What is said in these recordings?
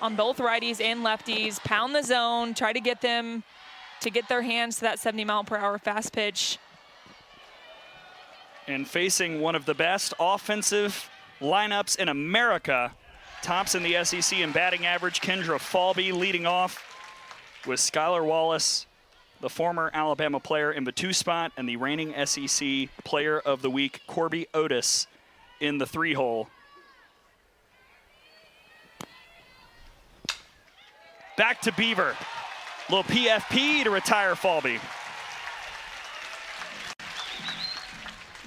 on both righties and lefties, pound the zone, try to get them to get their hands to that 70-mile-per-hour fast pitch. And facing one of the best offensive lineups in America, tops in the SEC in batting average, Kendra Falby leading off with Skylar Wallace, the former Alabama player, in the 2 spot, and the reigning SEC Player of the Week, Corby Otis, in the 3-hole. Back to Beaver. Little PFP to retire Falby.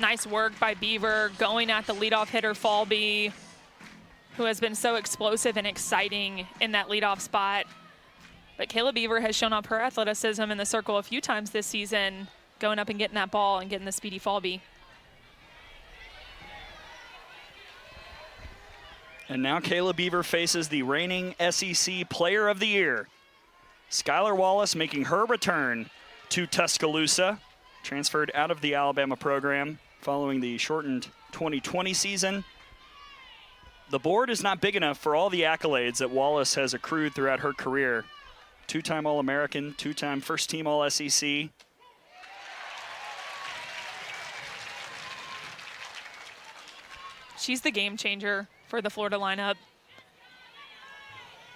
Nice work by Beaver, going at the leadoff hitter Falby, who has been so explosive and exciting in that leadoff spot. But Kayla Beaver has shown off her athleticism in the circle a few times this season, going up and getting that ball and getting the speedy Falby. And now Kayla Beaver faces the reigning SEC Player of the Year. Skylar Wallace making her return to Tuscaloosa, transferred out of the Alabama program following the shortened 2020 season. The board is not big enough for all the accolades that Wallace has accrued throughout her career. 2-time All-American, 2-time first-team All-SEC. She's the game changer for the Florida lineup.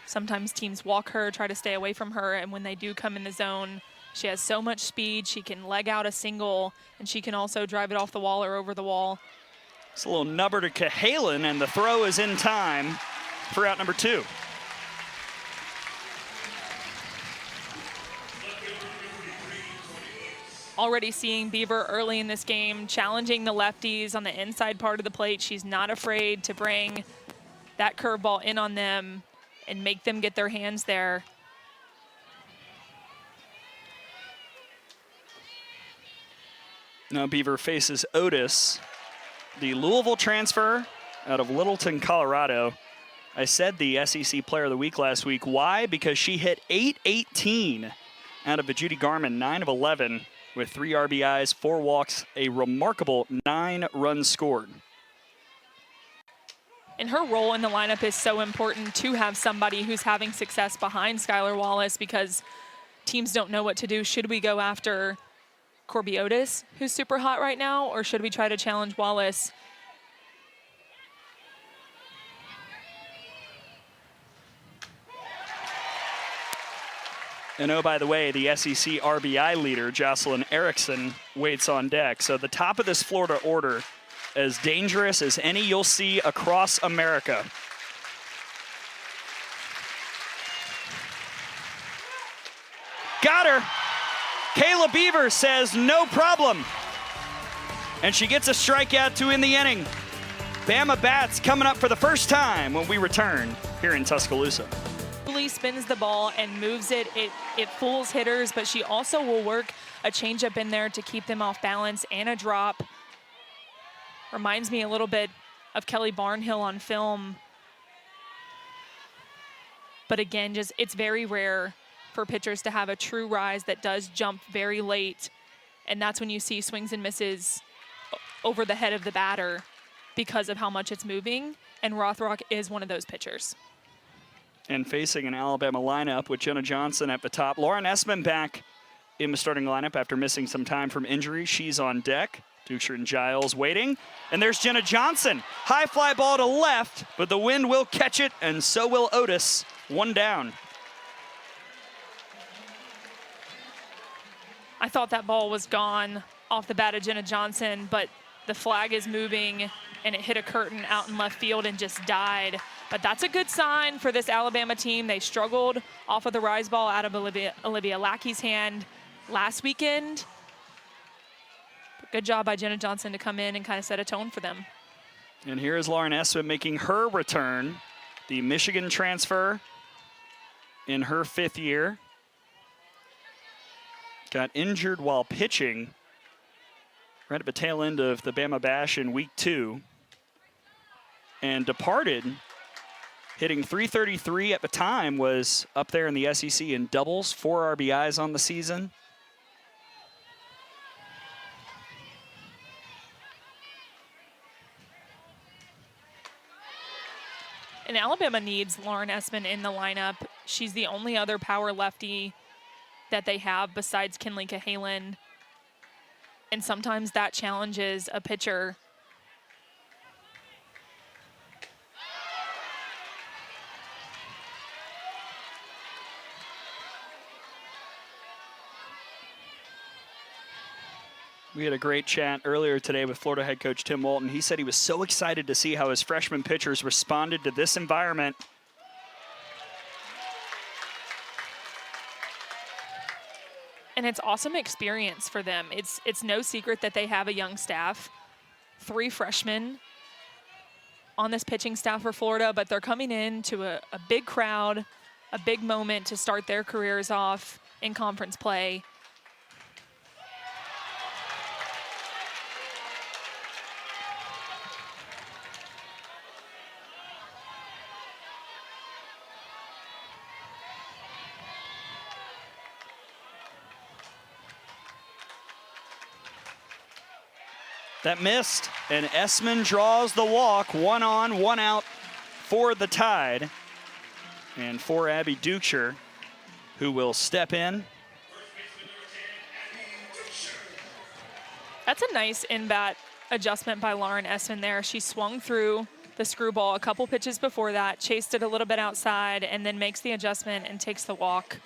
Sometimes teams walk her, try to stay away from her, and when they do come in the zone, she has so much speed. She can leg out a single, and she can also drive it off the wall or over the wall. It's a little nubber to Cahalan, and the throw is in time for out number 2. Already seeing Beaver early in this game, challenging the lefties on the inside part of the plate. She's not afraid to bring that curveball in on them and make them get their hands there. Now Beaver faces Otis, the Louisville transfer out of Littleton, Colorado. I said the SEC Player of the Week last week. Why? Because she hit .818 out of a Judy Garman, 9 of 11 with 3 RBIs, 4 walks, a remarkable 9 runs scored. And her role in the lineup is so important to have somebody who's having success behind Skylar Wallace, because teams don't know what to do. Should we go after Corby Otis, who's super hot right now, or should we try to challenge Wallace? And oh, by the way, the SEC RBI leader, Jocelyn Erickson, waits on deck. So the top of this Florida order, as dangerous as any you'll see across America. Got her. Kayla Beaver says no problem. And she gets a strikeout to end the inning. Bama bats coming up for the first time when we return here in Tuscaloosa. Spins the ball and moves it. It fools hitters, but she also will work a changeup in there to keep them off balance, and a drop. Reminds me a little bit of Kelly Barnhill on film. But again, just it's very rare for pitchers to have a true rise that does jump very late, and that's when you see swings and misses over the head of the batter because of how much it's moving, and Rothrock is one of those pitchers. And facing an Alabama lineup with Jenna Johnson at the top. Lauren Essman back in the starting lineup after missing some time from injury. She's on deck. Duxer and Giles waiting. And there's Jenna Johnson. High fly ball to left, but the wind will catch it, and so will Otis. 1 down. I thought that ball was gone off the bat of Jenna Johnson, but the flag is moving, and it hit a curtain out in left field and just died. But that's a good sign for this Alabama team. They struggled off of the rise ball out of Olivia Lackey's hand last weekend. But good job by Jenna Johnson to come in and kind of set a tone for them. And here is Lauren Essman making her return. The Michigan transfer in her 5th year. Got injured while pitching right at the tail end of the Bama Bash in week 2. And departed, hitting .333 at the time, was up there in the SEC in doubles, 4 RBIs on the season. And Alabama needs Lauren Essman in the lineup. She's the only other power lefty that they have besides Kinley Cahalan. And sometimes that challenges a pitcher. We had a great chat earlier today with Florida head coach Tim Walton. He said he was so excited to see how his freshman pitchers responded to this environment. And it's awesome experience for them. It's no secret that they have a young staff, 3 freshmen on this pitching staff for Florida, but they're coming in to a big crowd, a big moment to start their careers off in conference play. That missed, and Essman draws the walk. 1 on, 1 out for the Tide. And for Abby Dukeshire, who will step in. That's a nice in-bat adjustment by Lauren Essman there. She swung through the screwball a couple pitches before that, chased it a little bit outside, and then makes the adjustment and takes the walk.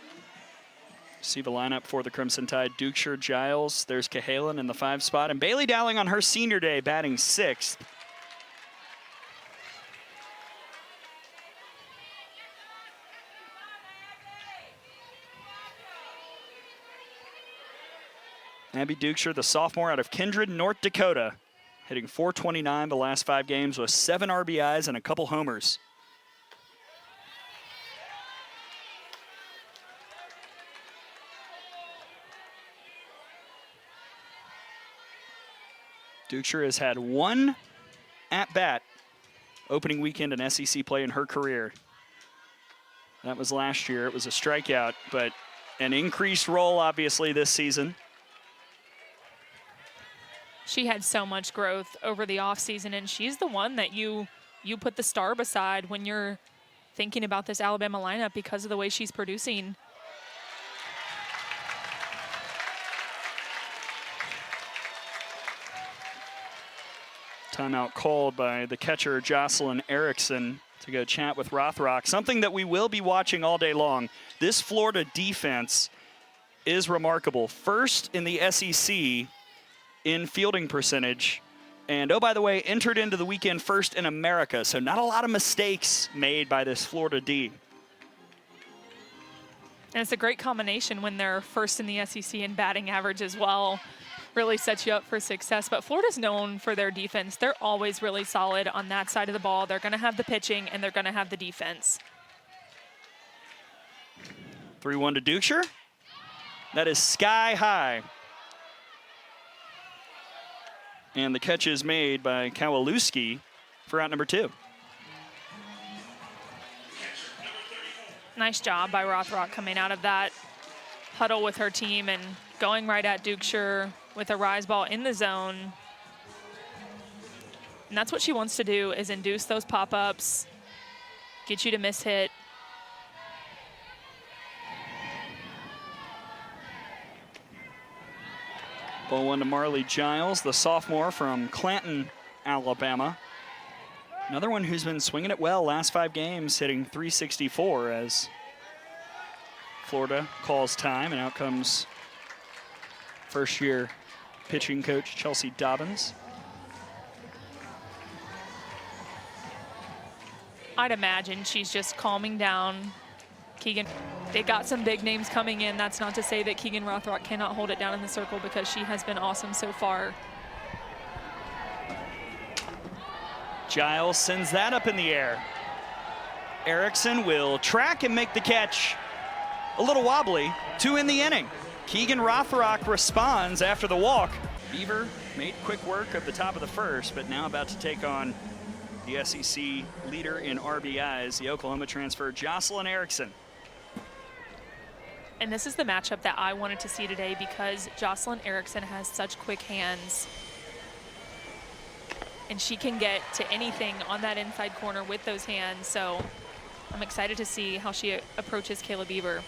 See the lineup for the Crimson Tide. Dukeshire, Giles, there's Cahalan in the 5 spot, and Bailey Dowling on her senior day batting 6th. Abby Dukeshire, the sophomore out of Kindred, North Dakota, hitting .429 the last 5 games with 7 RBIs and a couple homers. Dukeshire has had 1 at-bat opening weekend in SEC play in her career. That was last year. It was a strikeout, but an increased role, obviously, this season. She had so much growth over the offseason, and she's the one that you put the star beside when you're thinking about this Alabama lineup because of the way she's producing. Timeout called by the catcher, Jocelyn Erickson, to go chat with Rothrock. Something that we will be watching all day long. This Florida defense is remarkable. First in the SEC in fielding percentage. And, oh, by the way, entered into the weekend first in America. So not a lot of mistakes made by this Florida D. And it's a great combination when they're first in the SEC in batting average as well. Really sets you up for success. But Florida's known for their defense. They're always really solid on that side of the ball. They're going to have the pitching, and they're going to have the defense. 3-1 to Dukeshire. That is sky high. And the catch is made by Kowalewski for out number 2. Nice job by Rothrock coming out of that huddle with her team and going right at Dukeshire with a rise ball in the zone. And that's what she wants to do, is induce those pop-ups, get you to miss hit. Ball 1 to Marley Giles, the sophomore from Clanton, Alabama. Another one who's been swinging it well last 5 games, hitting .364 as Florida calls time, and out comes first-year pitching coach Chelsea Dobbins. I'd imagine she's just calming down Keegan. They got some big names coming in. That's not to say that Keegan Rothrock cannot hold it down in the circle, because she has been awesome so far. Giles sends that up in the air. Erickson will track and make the catch. A little wobbly, 2 in the inning. Keegan Rothrock responds after the walk. Beaver made quick work of the top of the first, but now about to take on the SEC leader in RBIs, the Oklahoma transfer, Jocelyn Erickson. And this is the matchup that I wanted to see today, because Jocelyn Erickson has such quick hands. and she can get to anything on that inside corner with those hands. So I'm excited to see how she approaches Kayla Beaver.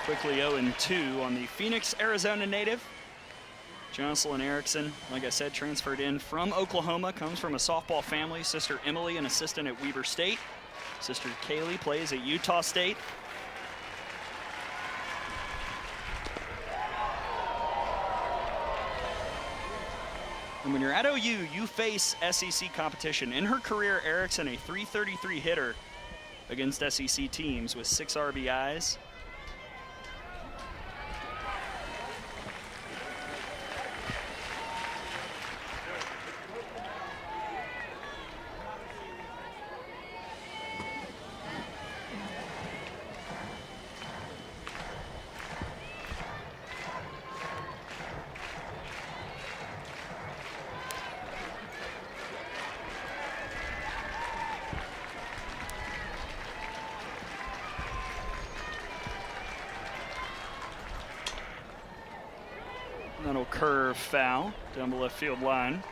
Quickly 0-2 on the Phoenix, Arizona native. Jocelyn Erickson, like I said, transferred in from Oklahoma, comes from a softball family. Sister Emily, an assistant at Weber State. Sister Kaylee plays at Utah State. And when you're at OU, you face SEC competition. In her career, Erickson, a .333 hitter against SEC teams with 6 RBIs. Little curve foul down the left field line.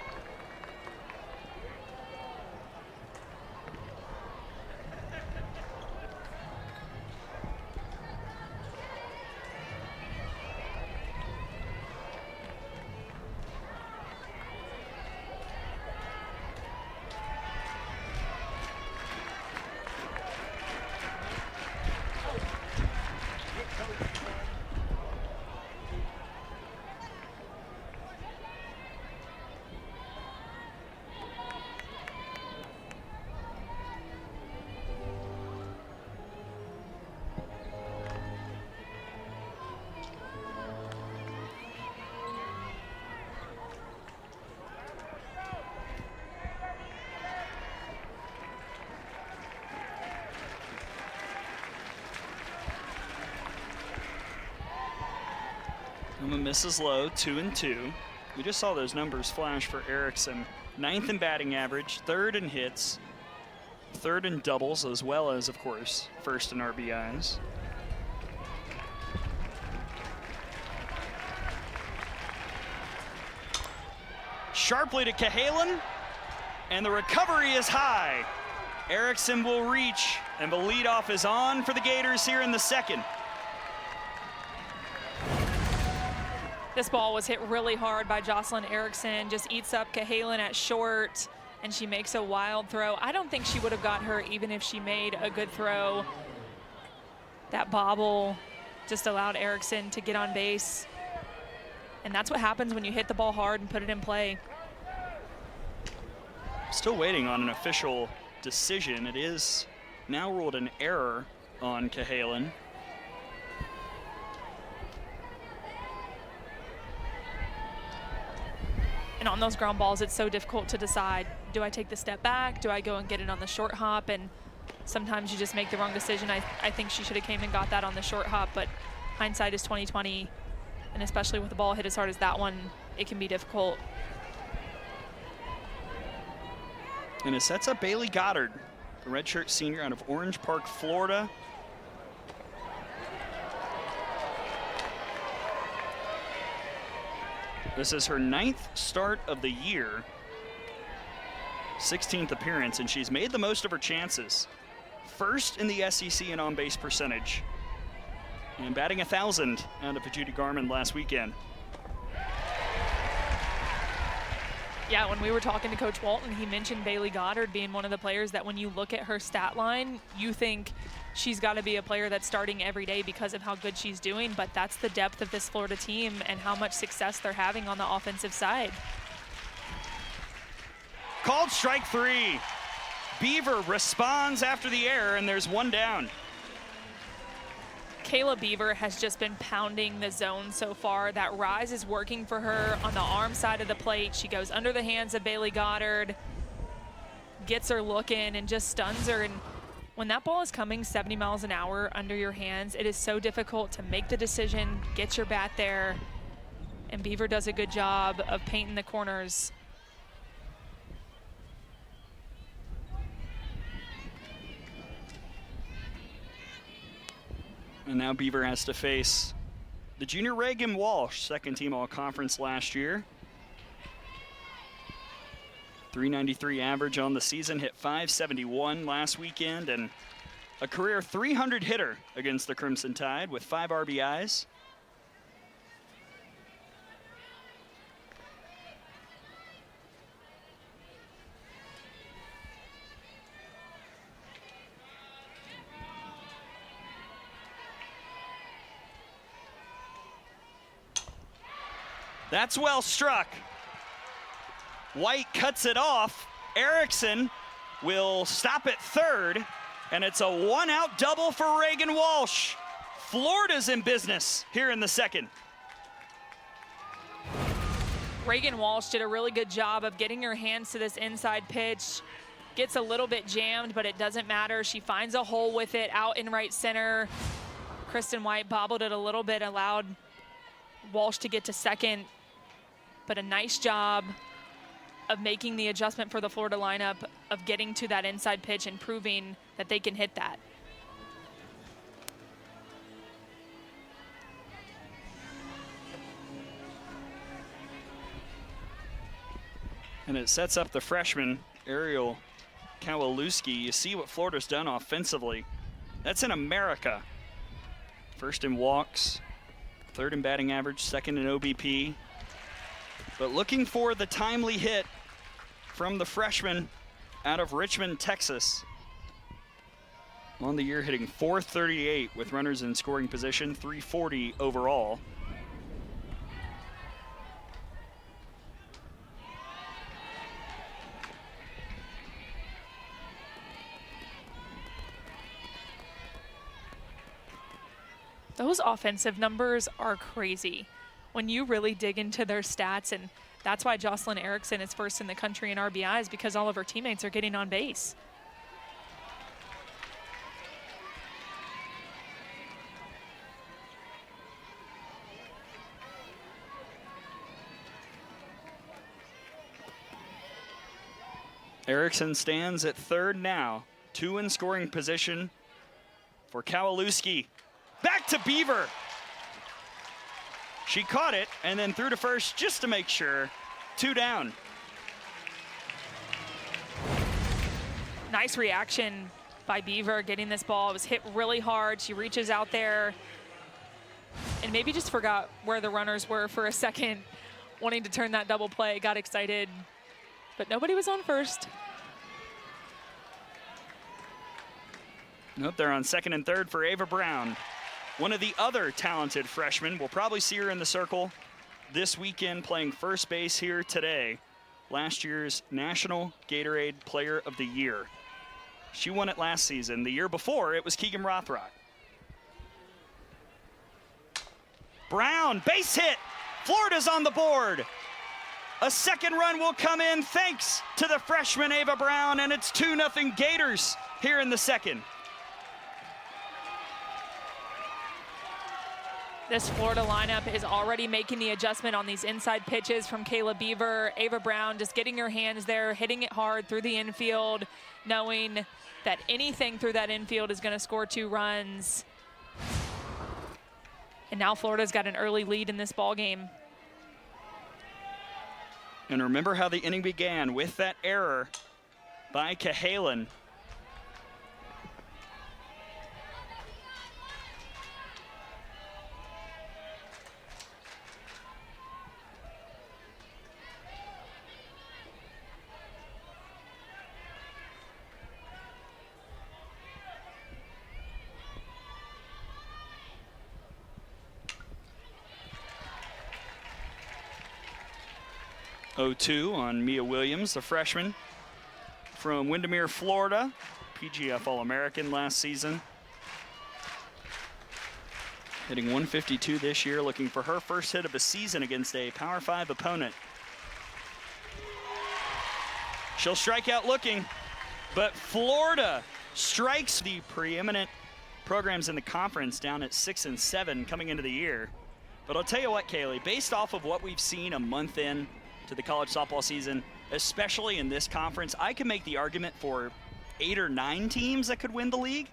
Misses low, 2-2. We just saw those numbers flash for Erickson. 9th in batting average, 3rd in hits, 3rd in doubles, as well as, of course, 1st in RBIs. Sharply to Cahalan, and the recovery is high. Erickson will reach, and the leadoff is on for the Gators here in the 2nd. This ball was hit really hard by Jocelyn Erickson, just eats up Cahalan at short, and she makes a wild throw. I don't think she would have got her even if she made a good throw. That bobble just allowed Erickson to get on base. And that's what happens when you hit the ball hard and put it in play. Still waiting on an official decision. It is now ruled an error on Cahalan. And on those ground balls, it's so difficult to decide, do I take the step back? Do I go and get it on the short hop? And sometimes you just make the wrong decision. I think she should have came and got that on the short hop, but hindsight is 20/20. And especially with the ball hit as hard as that one, it can be difficult. And it sets up Bailey Goddard, the redshirt senior out of Orange Park, Florida. This is her 9th start of the year, 16th appearance, and she's made the most of her chances. 1st in the SEC in on-base percentage, and batting 1,000 out of Judy Garman last weekend. Yeah, when we were talking to Coach Walton, he mentioned Bailey Goddard being one of the players that when you look at her stat line, you think she's got to be a player that's starting every day because of how good she's doing, but that's the depth of this Florida team and how much success they're having on the offensive side. Called strike 3. Beaver responds after the error, and there's 1 down. Kayla Beaver has just been pounding the zone so far. That rise is working for her on the arm side of the plate. She goes under the hands of Bailey Goddard, gets her looking, and just stuns her. And when that ball is coming 70 miles an hour under your hands, it is so difficult to make the decision, get your bat there, and Beaver does a good job of painting the corners. And now Beaver has to face the junior Reagan Walsh, second team all-conference last year. 393 average on the season, hit 571 last weekend, and a career 300 hitter against the Crimson Tide with 5 RBIs. That's well struck. White cuts it off. Erickson will stop at third, and it's a one-out double for Reagan Walsh. Florida's in business here in the second. Reagan Walsh did a really good job of getting her hands to this inside pitch. Gets a little bit jammed, but it doesn't matter. She finds a hole with it out in right center. Kristen White bobbled it a little bit, allowed Walsh to get to second. But a nice job of making the adjustment for the Florida lineup, of getting to that inside pitch and proving that they can hit that. And it sets up the freshman, Ariel Kowalewski. You see what Florida's done offensively. That's in America. First in walks, third in batting average, second in OBP. But looking for the timely hit from the freshman out of Richmond, Texas. On the year, hitting .438 with runners in scoring position, .340 overall. Those offensive numbers are crazy when you really dig into their stats, and that's why Jocelyn Erickson is first in the country in RBIs, because all of her teammates are getting on base. Erickson stands at third now. 2 in scoring position for Kowalewski. Back to Beaver. She caught it and then threw to first just to make sure. 2 down. Nice reaction by Beaver getting this ball. It was hit really hard. She reaches out there and maybe just forgot where the runners were for a second, wanting to turn that double play, got excited, but nobody was on first. Nope, they're on second and third for Ava Brown. One of the other talented freshmen. We'll probably see her in the circle this weekend playing first base here today. Last year's National Gatorade Player of the Year. She won it last season. The year before, it was Keegan Rothrock. Brown, base hit. Florida's on the board. A second run will come in thanks to the freshman Ava Brown, and it's 2-0 Gators here in the second. This Florida lineup is already making the adjustment on these inside pitches from Kayla Beaver. Ava Brown just getting her hands there, hitting it hard through the infield, knowing that anything through that infield is going to score 2 runs. And now Florida's got an early lead in this ball game. And remember how the inning began with that error by Cahalan. .02 on Mia Williams, the freshman from Windermere, Florida, PGF All-American last season. Hitting .152 this year, looking for her first hit of the season against a Power 5 opponent. She'll strike out looking, but Florida strikes the preeminent programs in the conference down at 6 and 7 coming into the year. But I'll tell you what, Kaylee, based off of what we've seen a month in to the college softball season, especially in this conference, I can make the argument for 8 or 9 teams that could win the league.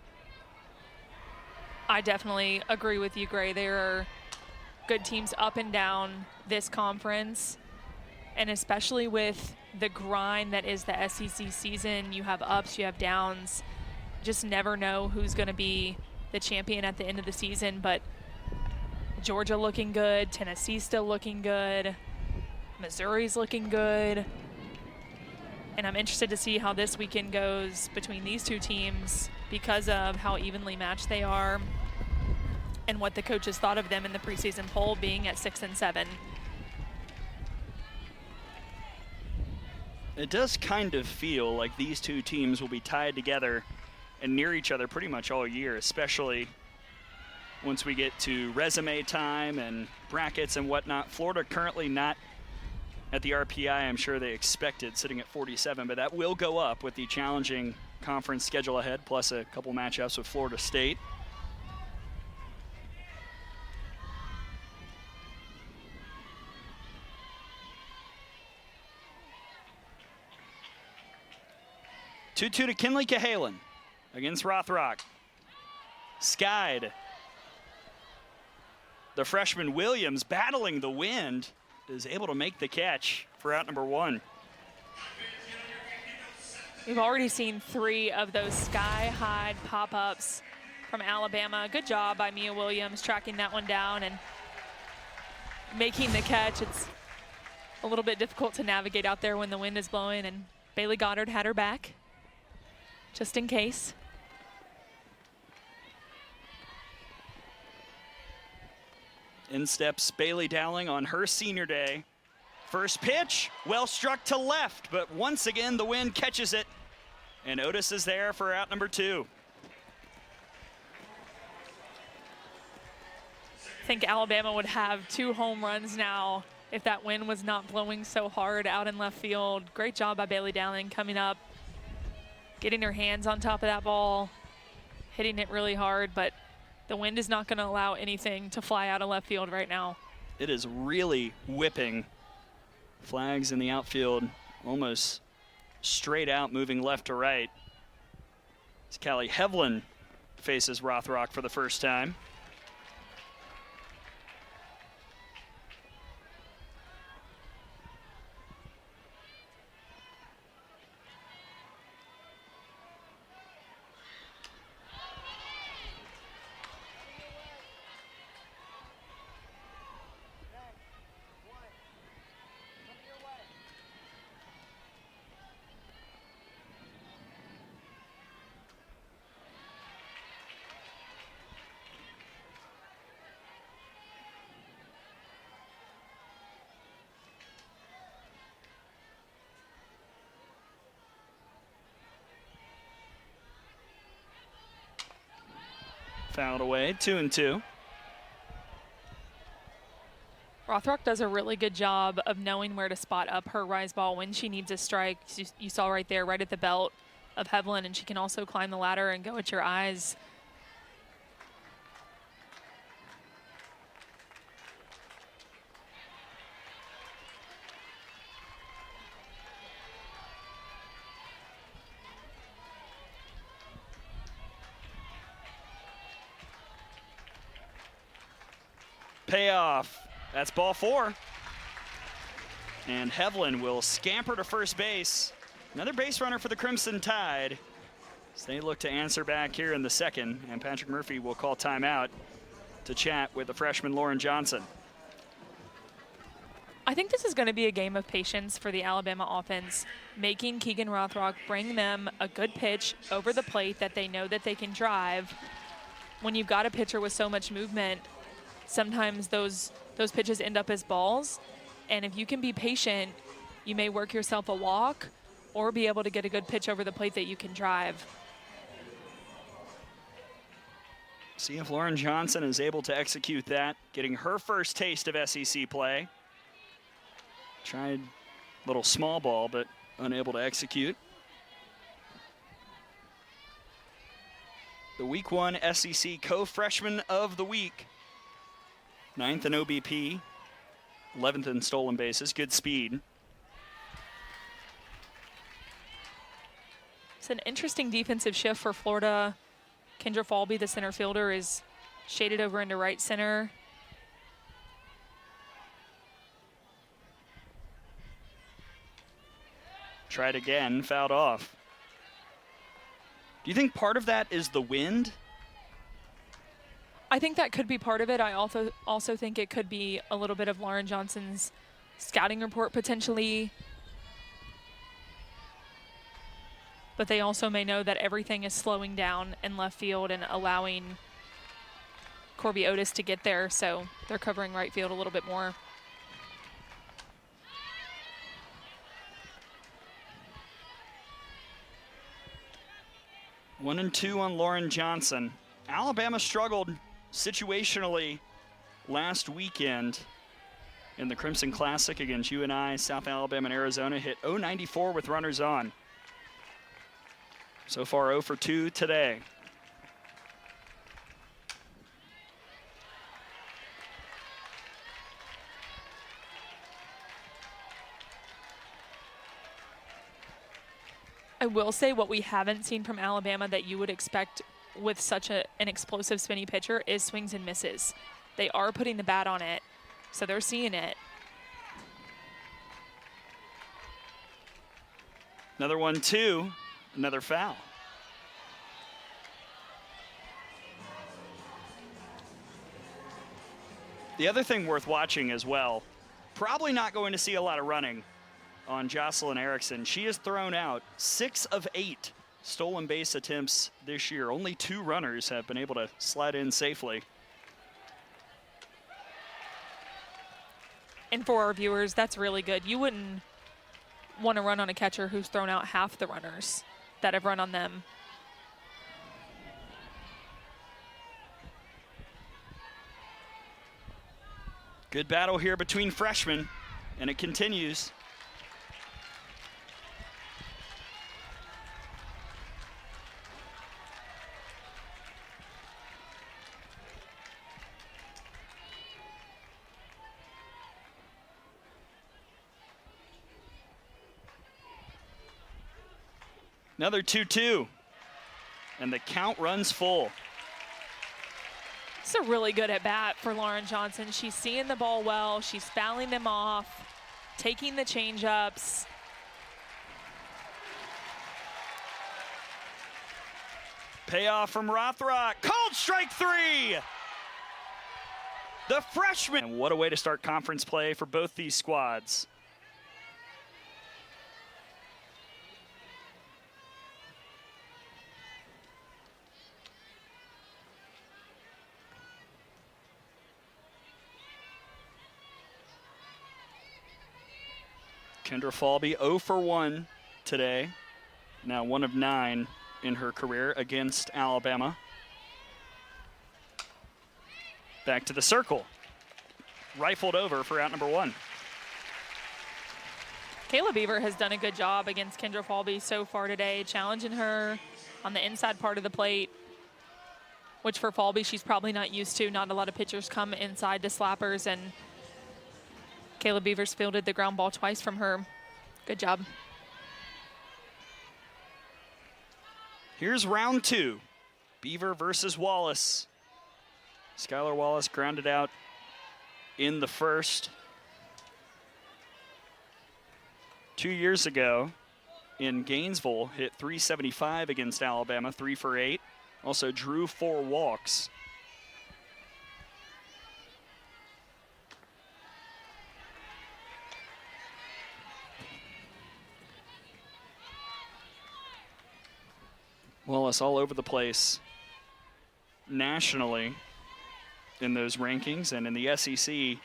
I definitely agree with you, Gray. There are good teams up and down this conference, and especially with the grind that is the SEC season, you have ups, you have downs. Just never know who's going to be the champion at the end of the season, but Georgia looking good, Tennessee still looking good, Missouri's looking good. And I'm interested to see how this weekend goes between these two teams because of how evenly matched they are and what the coaches thought of them in the preseason poll being at 6 and 7. It does kind of feel like these two teams will be tied together and near each other pretty much all year, especially once we get to resume time and brackets and whatnot. Florida currently not at the RPI I'm sure they expected, sitting at 47, but that will go up with the challenging conference schedule ahead, plus a couple matchups with Florida State. Two to Kinley Cahalan against Rothrock. Skied. The freshman Williams, battling the wind, is able to make the catch for out number 1. We've already seen 3 of those sky-high pop-ups from Alabama. Good job by Mia Williams tracking that one down and making the catch. It's a little bit difficult to navigate out there when the wind is blowing, and Bailey Goddard had her back, just in case. In steps Bailey Dowling on her senior day. First pitch, well struck to left, but once again the wind catches it, and Otis is there for out number 2. I think Alabama would have 2 home runs now if that wind was not blowing so hard out in left field. Great job by Bailey Dowling coming up, getting her hands on top of that ball, hitting it really hard, but the wind is not going to allow anything to fly out of left field right now. It is really whipping. Flags in the outfield almost straight out, moving left to right. As Callie Hevlin faces Rothrock for the first time. Fouled away, 2-2. Rothrock does a really good job of knowing where to spot up her rise ball when she needs a strike. You saw right there, right at the belt of Hevlin, and she can also climb the ladder and go at your eyes. Payoff. That's ball 4. And Hevlin will scamper to first base. Another base runner for the Crimson Tide. So they look to answer back here in the second, and Patrick Murphy will call timeout to chat with the freshman Lauren Johnson. I think this is going to be a game of patience for the Alabama offense, making Keegan Rothrock bring them a good pitch over the plate that they know that they can drive. When you've got a pitcher with so much movement, sometimes those pitches end up as balls, and if you can be patient, you may work yourself a walk or be able to get a good pitch over the plate that you can drive. See if Lauren Johnson is able to execute that, getting her first taste of SEC play. Tried a little small ball, but unable to execute. The Week 1 SEC Co-Freshman of the Week. 9th in OBP, 11th in stolen bases, good speed. It's an interesting defensive shift for Florida. Kendra Falby, the center fielder, is Shaded over into right center. Tried again, fouled off. Do you think part of that is the wind? I think that could be part of it. I also think it could be a little bit of Lauren Johnson's scouting report potentially. But they also may know that everything is slowing down in left field and allowing Corby Otis to get there, so they're covering right field a little bit more. One and two on Lauren Johnson. Alabama struggled situationally last weekend in the Crimson Classic against UNI, South Alabama, and Arizona. Hit .094 with runners on. So far 0 for 2 today. I will say what we haven't seen from Alabama that you would expect with such an explosive spinny pitcher is swings and misses. They are putting the bat on it, so they're seeing it. Another 1-2, another foul. The other thing worth watching as well, probably not going to see a lot of running on Jocelyn Erickson. She has thrown out 6 of 8 stolen base attempts this year. Only 2 runners have been able to slide in safely. And for our viewers, that's really good. You wouldn't want to run on a catcher who's thrown out half the runners that have run on them. Good battle here between freshmen, and it continues. Another 2-2, and the count runs full. It's a really good at bat for Lauren Johnson. She's seeing the ball well. She's fouling them off, taking the change-ups. Payoff from Rothrock. Called strike 3. The freshman. And what a way to start conference play for both these squads. Kendra Falby 0 for 1 today. Now 1 of 9 in her career against Alabama. Back to the circle. Rifled over for out number 1. Kayla Beaver has done a good job against Kendra Falby so far today, challenging her on the inside part of the plate, which for Falby she's probably not used to. Not a lot of pitchers come inside to slappers, and Kayla Beaver's fielded the ground ball twice from her. Good job. Here's round 2. Beaver versus Wallace. Skylar Wallace grounded out in the first. 2 years ago in Gainesville, hit .375 against Alabama, 3 for 8. Also drew 4 walks. Wallace all over the place nationally in those rankings, and in the SEC,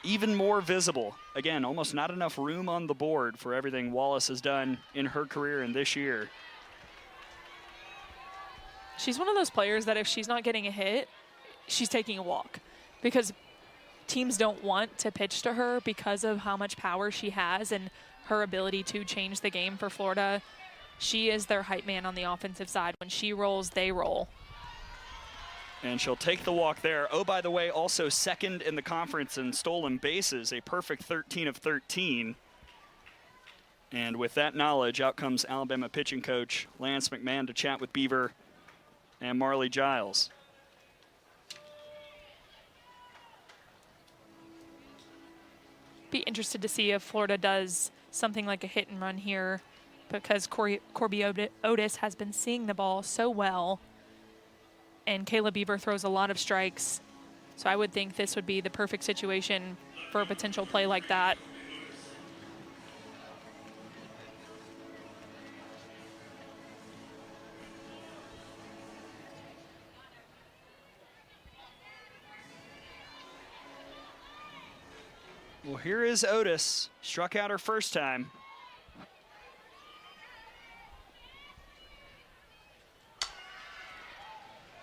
even more visible. Again, almost not enough room on the board for everything Wallace has done in her career and this year. She's one of those players that if she's not getting a hit, she's taking a walk, because teams don't want to pitch to her because of how much power she has and her ability to change the game for Florida. She is their hype man on the offensive side. When she rolls, they roll. And she'll take the walk there. Oh, by the way, also second in the conference in stolen bases, a perfect 13 of 13. And with that knowledge, out comes Alabama pitching coach Lance McMahon to chat with Beaver and Marley Giles. Be interested to see if Florida does something like a hit and run here, because Corby Otis has been seeing the ball so well, and Kayla Beaver throws a lot of strikes. So I would think this would be the perfect situation for a potential play like that. Well, here is Otis. Struck out her first time.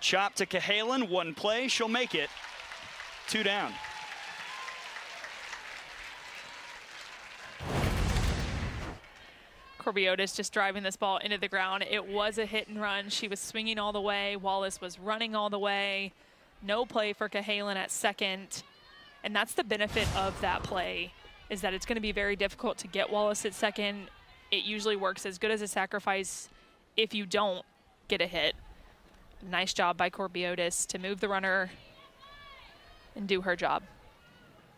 Chop to Cahalan, one play, she'll make it. 2 down. Corby Otis just driving this ball into the ground. It was a hit and run. She was swinging all the way. Wallace was running all the way. No play for Cahalan at second. And that's the benefit of that play, is that it's going to be very difficult to get Wallace at second. It usually works as good as a sacrifice if you don't get a hit. Nice job by Corby Otis to move the runner and do her job.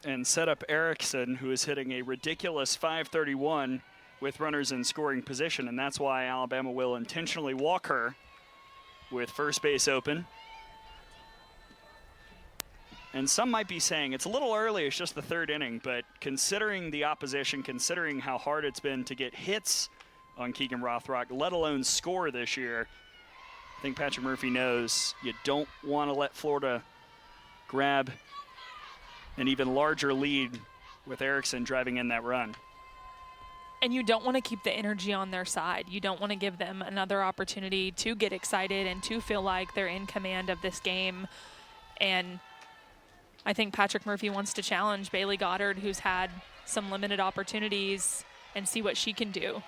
And set up Erickson, who is hitting a ridiculous .531 with runners in scoring position, and that's why Alabama will intentionally walk her with first base open. And some might be saying it's a little early, it's just the 3rd inning, but considering the opposition, considering how hard it's been to get hits on Keegan Rothrock, let alone score this year, I think Patrick Murphy knows you don't want to let Florida grab an even larger lead with Erickson driving in that run. And you don't want to keep the energy on their side. You don't want to give them another opportunity to get excited and to feel like they're in command of this game. And I think Patrick Murphy wants to challenge Bailey Goddard, who's had some limited opportunities, and see what she can do.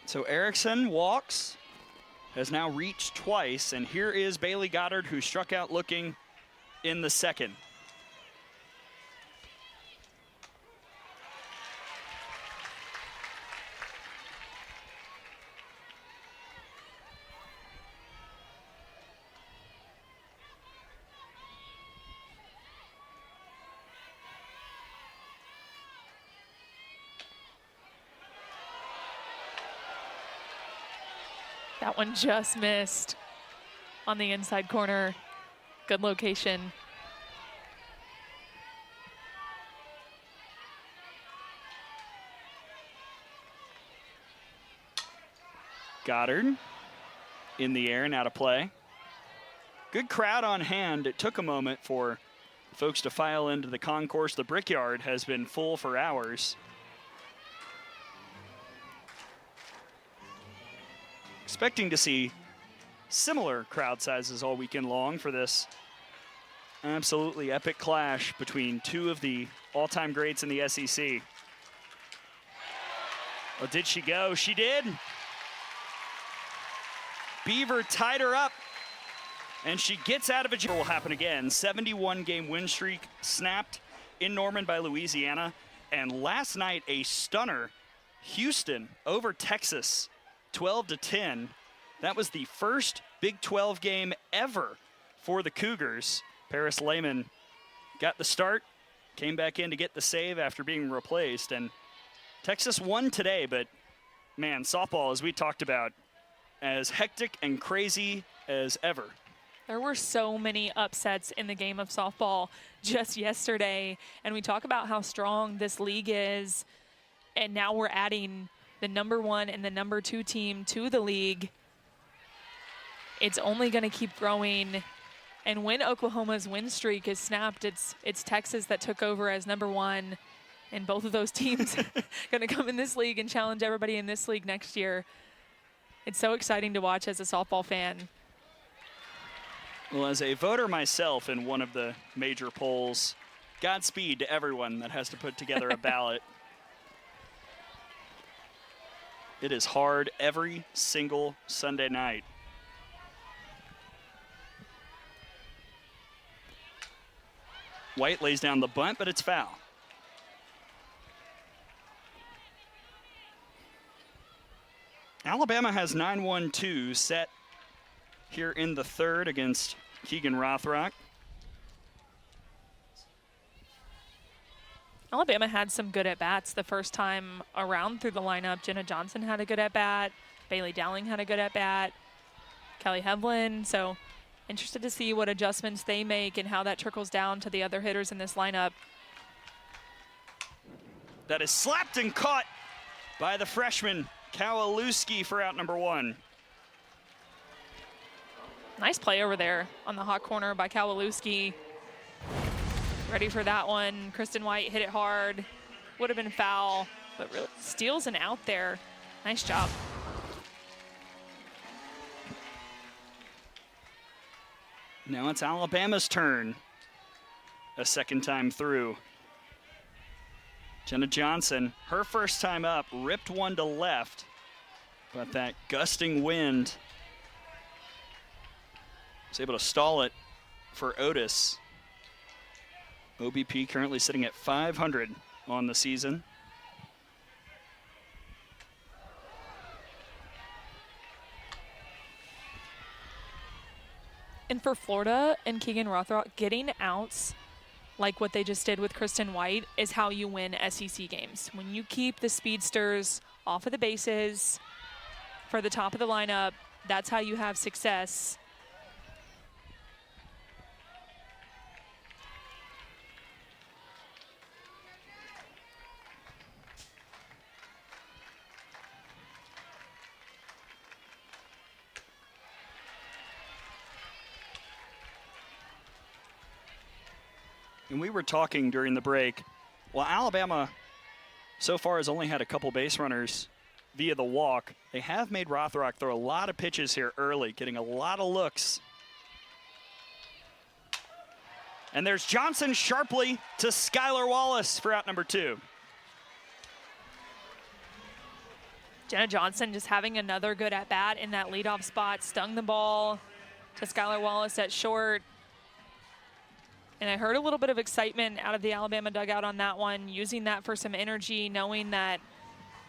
So Erickson walks, has now reached twice, and here is Bailey Goddard, who struck out looking in the 2nd. That one just missed on the inside corner. Good location. Goddard in the air and out of play. Good crowd on hand. It took a moment for folks to file into the concourse. The Brickyard has been full for hours. Expecting to see similar crowd sizes all weekend long for this absolutely epic clash between two of the all-time greats in the SEC. Oh, did she go? She did. Beaver tied her up, and she gets out of it. Will happen again. 71-game win streak snapped in Norman by Louisiana, and last night a stunner. Houston over Texas, 12-10. That was the first Big 12 game ever for the Cougars. Paris Lehman got the start, came back in to get the save after being replaced, and Texas won today, but man, softball, as we talked about, as hectic and crazy as ever. There were so many upsets in the game of softball just yesterday, and we talk about how strong this league is, and now we're adding the #1 and the #2 team to the league. It's only going to keep growing, and when Oklahoma's win streak is snapped, it's Texas that took over as #1, and both of those teams going to come in this league and challenge everybody in this league next year. It's so exciting to watch as a softball fan. Well, as a voter myself in one of the major polls, Godspeed to everyone that has to put together a ballot. It is hard every single Sunday night. White lays down the bunt, but it's foul. Alabama has 9-1-2 set here in the third against Keegan Rothrock. Alabama had some good at-bats the first time around through the lineup. Jenna Johnson had a good at-bat. Bailey Dowling had a good at-bat. Kelly Hevlin. So interested to see what adjustments they make and how that trickles down to the other hitters in this lineup. That is slapped and caught by the freshman, Kowalewski, for out number 1. Nice play over there on the hot corner by Kowalewski. Ready for that one. Kristen White hit it hard. Would have been foul, but really steals an out there. Nice job. Now it's Alabama's turn. A second time through. Jenna Johnson, her first time up, ripped one to left, but that gusting wind was able to stall it for Otis. OBP currently sitting at 500 on the season. And for Florida and Keegan Rothrock, getting outs like what they just did with Kristen White is how you win SEC games. When you keep the speedsters off of the bases for the top of the lineup, that's how you have success. And we were talking during the break. Well, Alabama so far has only had a couple base runners via the walk. They have made Rothrock throw a lot of pitches here early, getting a lot of looks. And there's Johnson sharply to Skylar Wallace for out number 2. Jenna Johnson just having another good at-bat in that leadoff spot, stung the ball to Skylar Wallace at short. And I heard a little bit of excitement out of the Alabama dugout on that one, using that for some energy, knowing that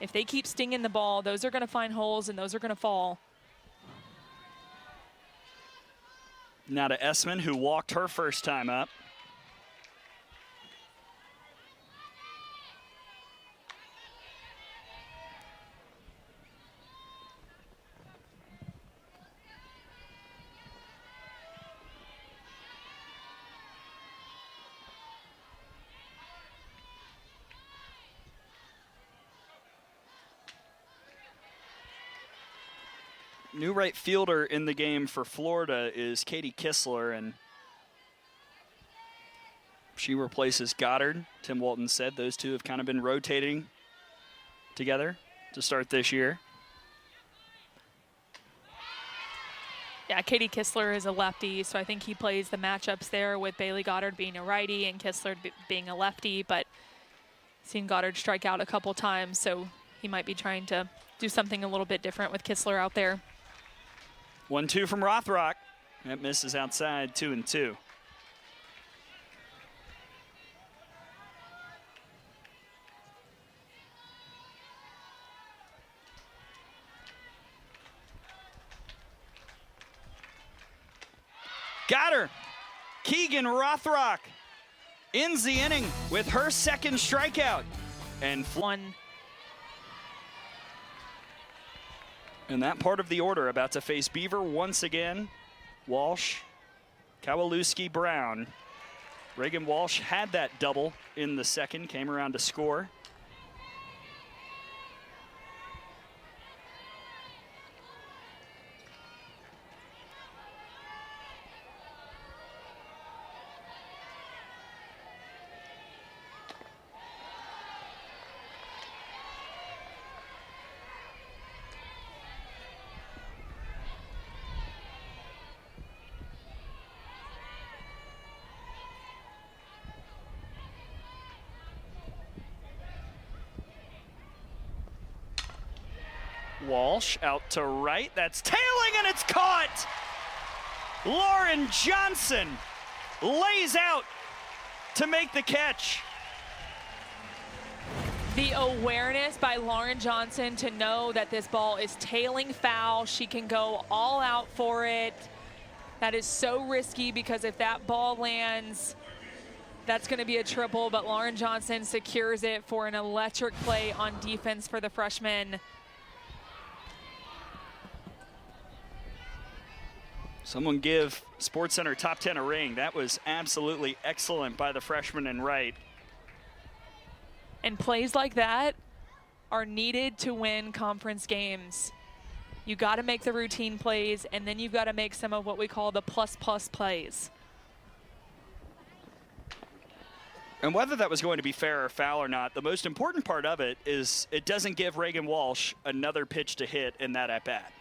if they keep stinging the ball, those are going to find holes and those are going to fall. Now to Essman, who walked her first time up. New right fielder in the game for Florida is Katie Kistler, and she replaces Goddard. Tim Walton said those two have kind of been rotating together to start this year. Yeah, Katie Kistler is a lefty, so I think he plays the matchups there with Bailey Goddard being a righty and Kistler being a lefty, but seen Goddard strike out a couple times, so he might be trying to do something a little bit different with Kistler out there. 1-2 from Rothrock. That misses outside, 2-2. Got her. Keegan Rothrock ends the inning with her second strikeout. And One. in that part of the order, about to face Beaver once again. Walsh, Kowalewski, Brown. Reagan Walsh had that double in the second, came around to score. Walsh out to right. That's tailing, and it's caught. Lauren Johnson lays out to make the catch. The awareness by Lauren Johnson to know that this ball is tailing foul. She can go all out for it. That is so risky because if that ball lands That's going to be a triple, but Lauren Johnson secures it for an electric play on defense for the freshman. Someone give SportsCenter Top 10 a ring. That was absolutely excellent by the freshman in right. And plays like that are needed to win conference games. You got to make the routine plays, and then you've got to make some of what we call the plus plays. And whether that was going to be fair or foul or not, the most important part of it is it doesn't give Reagan Walsh another pitch to hit in that at-bat.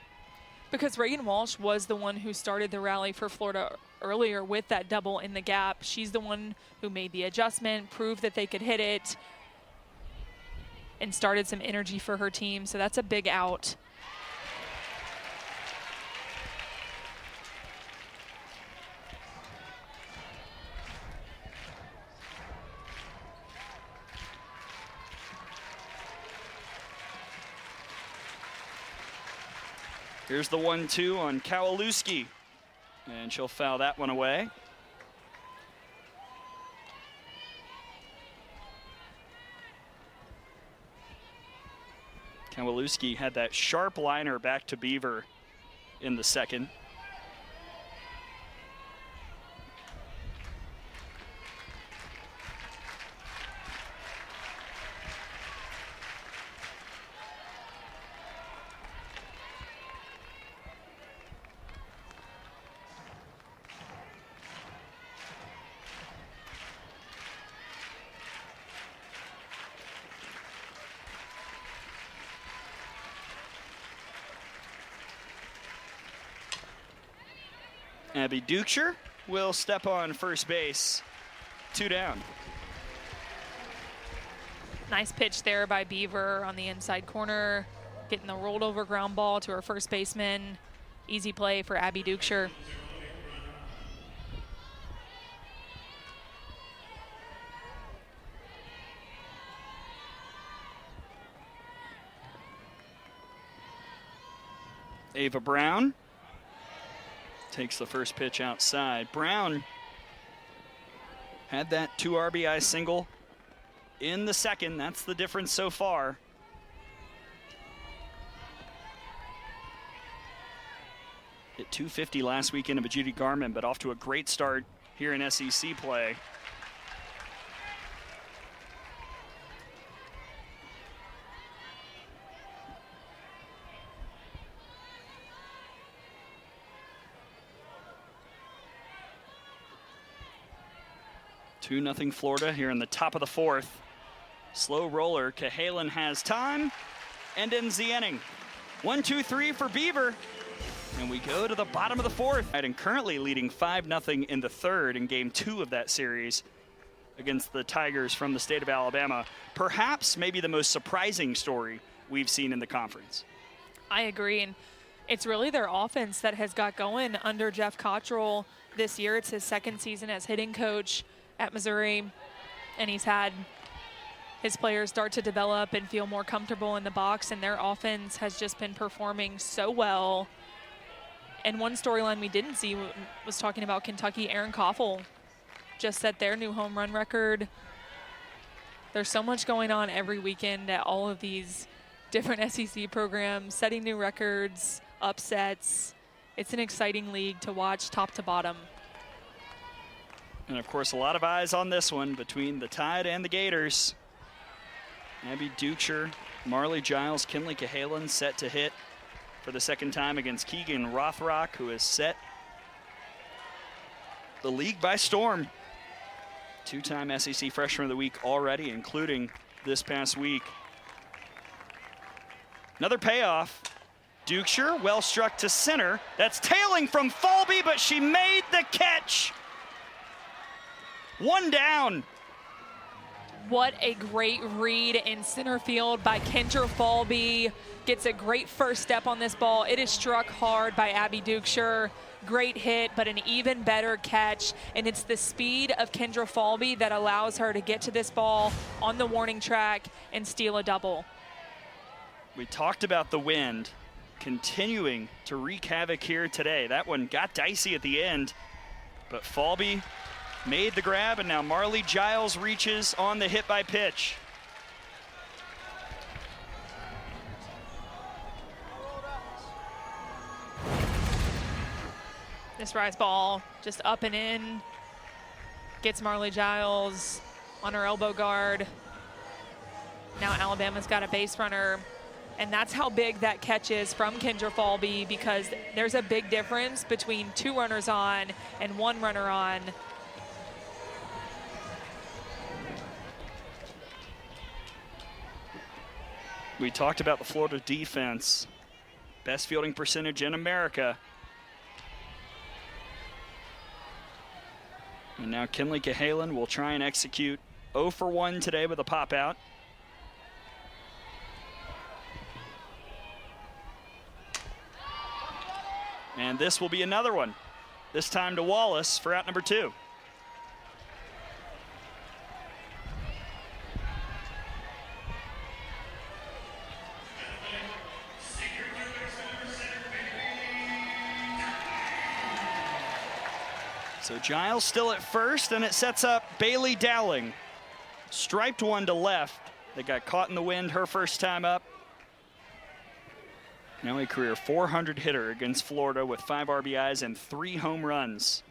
Because Reagan Walsh was the one who started the rally for Florida earlier with that double in the gap. She's the one who made the adjustment, proved that they could hit it, and started some energy for her team. So that's a big out. Here's the 1-2 on Kowalewski, and she'll foul that one away. Kowalewski had that sharp liner back to Beaver in the second. Abby Duchscher will step on first base. 2 down. Nice pitch there by Beaver on the inside corner, getting the rolled over ground ball to her first baseman. Easy play for Abby Duchscher. Ava Brown takes the first pitch outside. Brown had that 2 RBI single in the second. That's the difference so far. Hit 250 last weekend of Judy Garman, but off to a great start here in SEC play. Two 2-0 Florida here in the top of the fourth. Slow roller. Cahalan has time and ends the inning. 1-2-3 for Beaver. And we go to the bottom of the fourth. And currently leading 5-0 in the third in game 2 of that series against the Tigers from the state of Alabama. Perhaps maybe the most surprising story we've seen in the conference. I agree. And it's really their offense that has got going under Jeff Cottrell this year. It's his second season as hitting coach at Missouri, and he's had his players start to develop and feel more comfortable in the box, and their offense has just been performing so well. And one storyline we didn't see was talking about Kentucky. Erin Koffel just set their new home run record. There's so much going on every weekend at all of these different SEC programs, setting new records, upsets. It's an exciting league to watch top to bottom. And of course, a lot of eyes on this one between the Tide and the Gators. Abby Duchscher, Marley Giles, Kinley Cahalan set to hit for the second time against Keegan Rothrock, who has set the league by storm. 2-time SEC Freshman of the Week already, including this past week. Another payoff. Duchscher, well struck to center. That's tailing from Falby, but she made the catch. 1 down. What a great read in center field by Kendra Falby. Gets a great first step on this ball. It is struck hard by Abby Duchscher. Great hit, but an even better catch. And it's the speed of Kendra Falby that allows her to get to this ball on the warning track and steal a double. We talked about the wind continuing to wreak havoc here today. That one got dicey at the end, but Falby made the grab, and now Marley Giles reaches on the hit by pitch. This rise ball just up and in, gets Marley Giles on her elbow guard. Now Alabama's got a base runner, and that's how big that catch is from Kendra Falby, because there's a big difference between 2 runners on and 1 runner on. We talked about the Florida defense. Best fielding percentage in America. And now Kinley Cahalan will try and execute 0 for 1 today with a pop out. And this will be another one, this time to Wallace for out number 2. So Giles still at first, and it sets up Bailey Dowling. Striped one to left that got caught in the wind her first time up. Now a career .400 hitter against Florida with 5 RBIs and 3 home runs.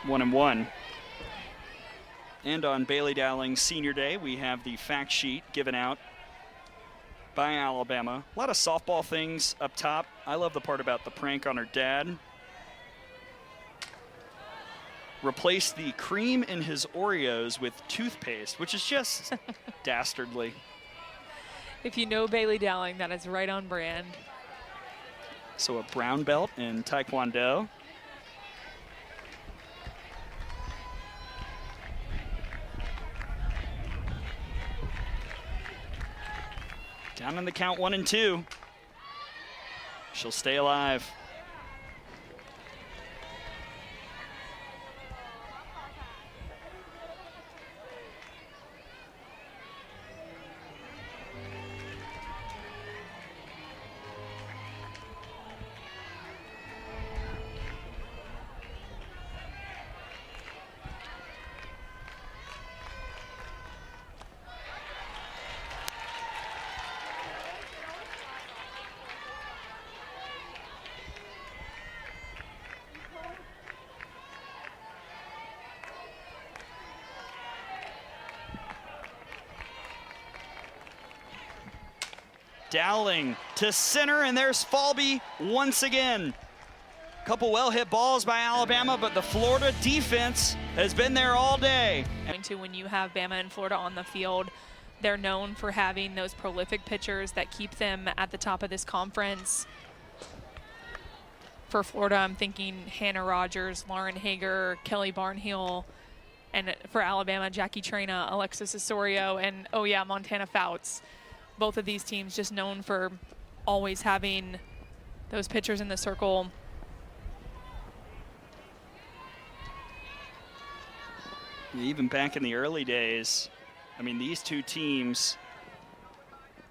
One and one. And on Bailey Dowling's senior day, we have the fact sheet given out by Alabama. A lot of softball things up top. I love the part about the prank on her dad. Replaced the cream in his Oreos with toothpaste, which is just dastardly. If you know Bailey Dowling, that is right on brand. So a brown belt in Taekwondo. Down in the count 1 and 2. She'll stay alive. Dowling to center, and there's Falby once again. Couple well-hit balls by Alabama, but the Florida defense has been there all day. When you have Bama and Florida on the field, they're known for having those prolific pitchers that keep them at the top of this conference. For Florida, I'm thinking Hannah Rogers, Lauren Hager, Kelly Barnhill, and for Alabama, Jackie Trina, Alexis Osorio, and oh yeah, Montana Fouts. Both of these teams just known for always having those pitchers in the circle. Even back in the early days, I mean, these two teams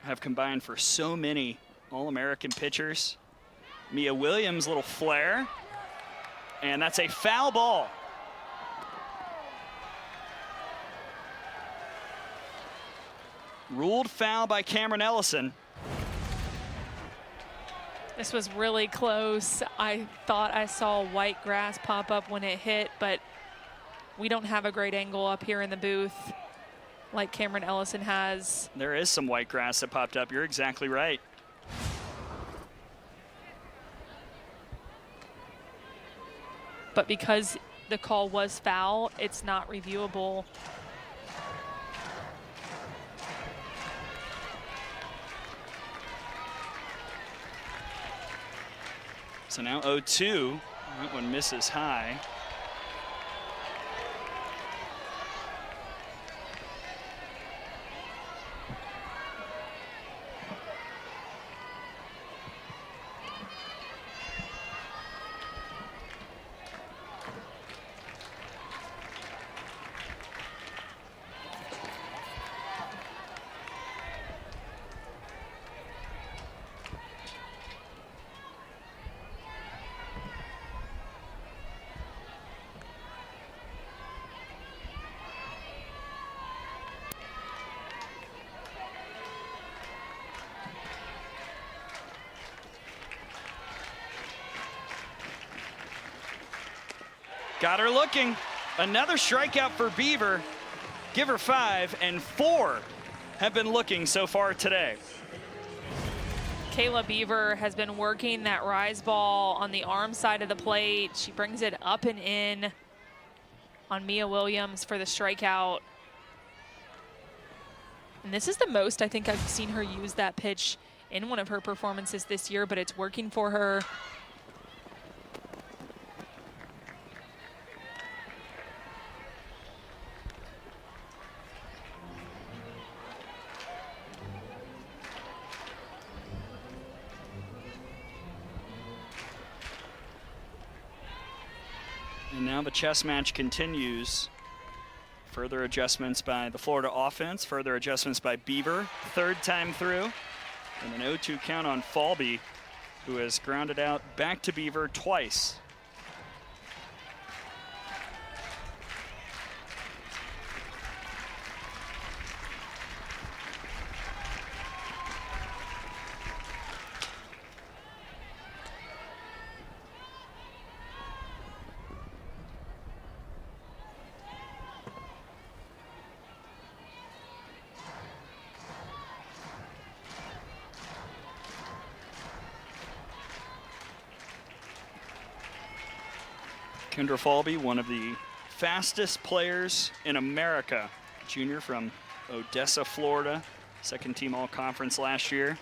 have combined for so many All-American pitchers. Mia Williams, little flare, and that's a foul ball. Ruled foul by Cameron Ellison. This was really close. I thought I saw white grass pop up when it hit, but we don't have a great angle up here in the booth like Cameron Ellison has. There is some white grass that popped up. You're exactly right. But because the call was foul, it's not reviewable. So now 0-2. That one misses high. Got her looking. Another strikeout for Beaver. Give her 5, and 4 have been looking so far today. Kayla Beaver has been working that rise ball on the arm side of the plate. She brings it up and in on Mia Williams for the strikeout. And this is the most I think I've seen her use that pitch in one of her performances this year, but it's working for her. And now the chess match continues. Further adjustments by the Florida offense, further adjustments by Beaver, third time through. And an 0-2 count on Falby, who has grounded out back to Beaver twice. Kendra Falby, one of the fastest players in America. Junior from Odessa, Florida. Second team all-conference last year.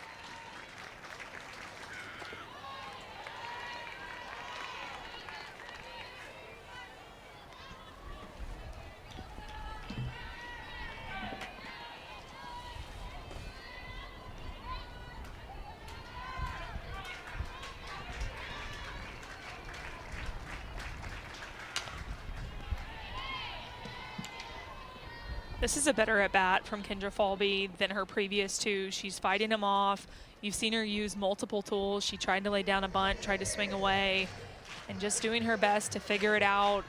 This is a better at-bat from Kendra Falby than her previous two. She's fighting him off. You've seen her use multiple tools. She tried to lay down a bunt, tried to swing away, and just doing her best to figure it out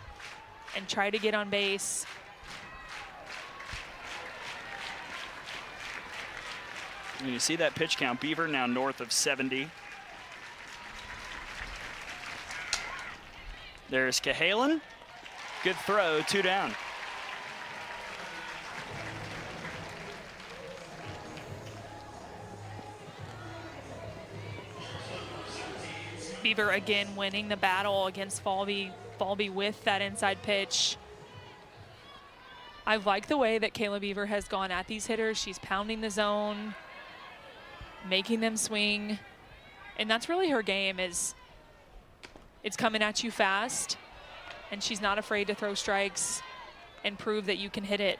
and try to get on base. And you see that pitch count. Beaver now north of 70. There's Cahalan. Good throw, 2 down. Beaver again winning the battle against Falby with that inside pitch. I like the way that Kayla Beaver has gone at these hitters. She's pounding the zone, making them swing. And that's really her game, is it's coming at you fast, and she's not afraid to throw strikes and prove that you can hit it.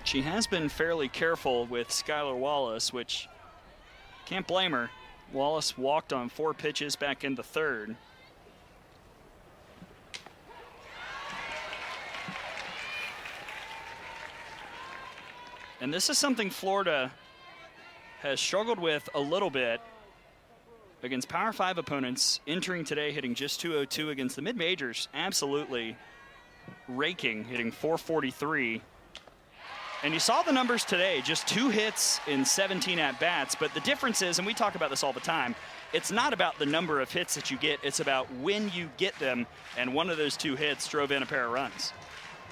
She has been fairly careful with Skylar Wallace, which can't blame her. Wallace walked on 4 pitches back in the third. And this is something Florida has struggled with a little bit against Power 5 opponents, entering today hitting just 202 against the mid-majors. Absolutely raking, hitting 443. And you saw the numbers today, just 2 hits in 17 at-bats. But the difference is, and we talk about this all the time, it's not about the number of hits that you get, it's about when you get them. And one of those 2 hits drove in a pair of runs.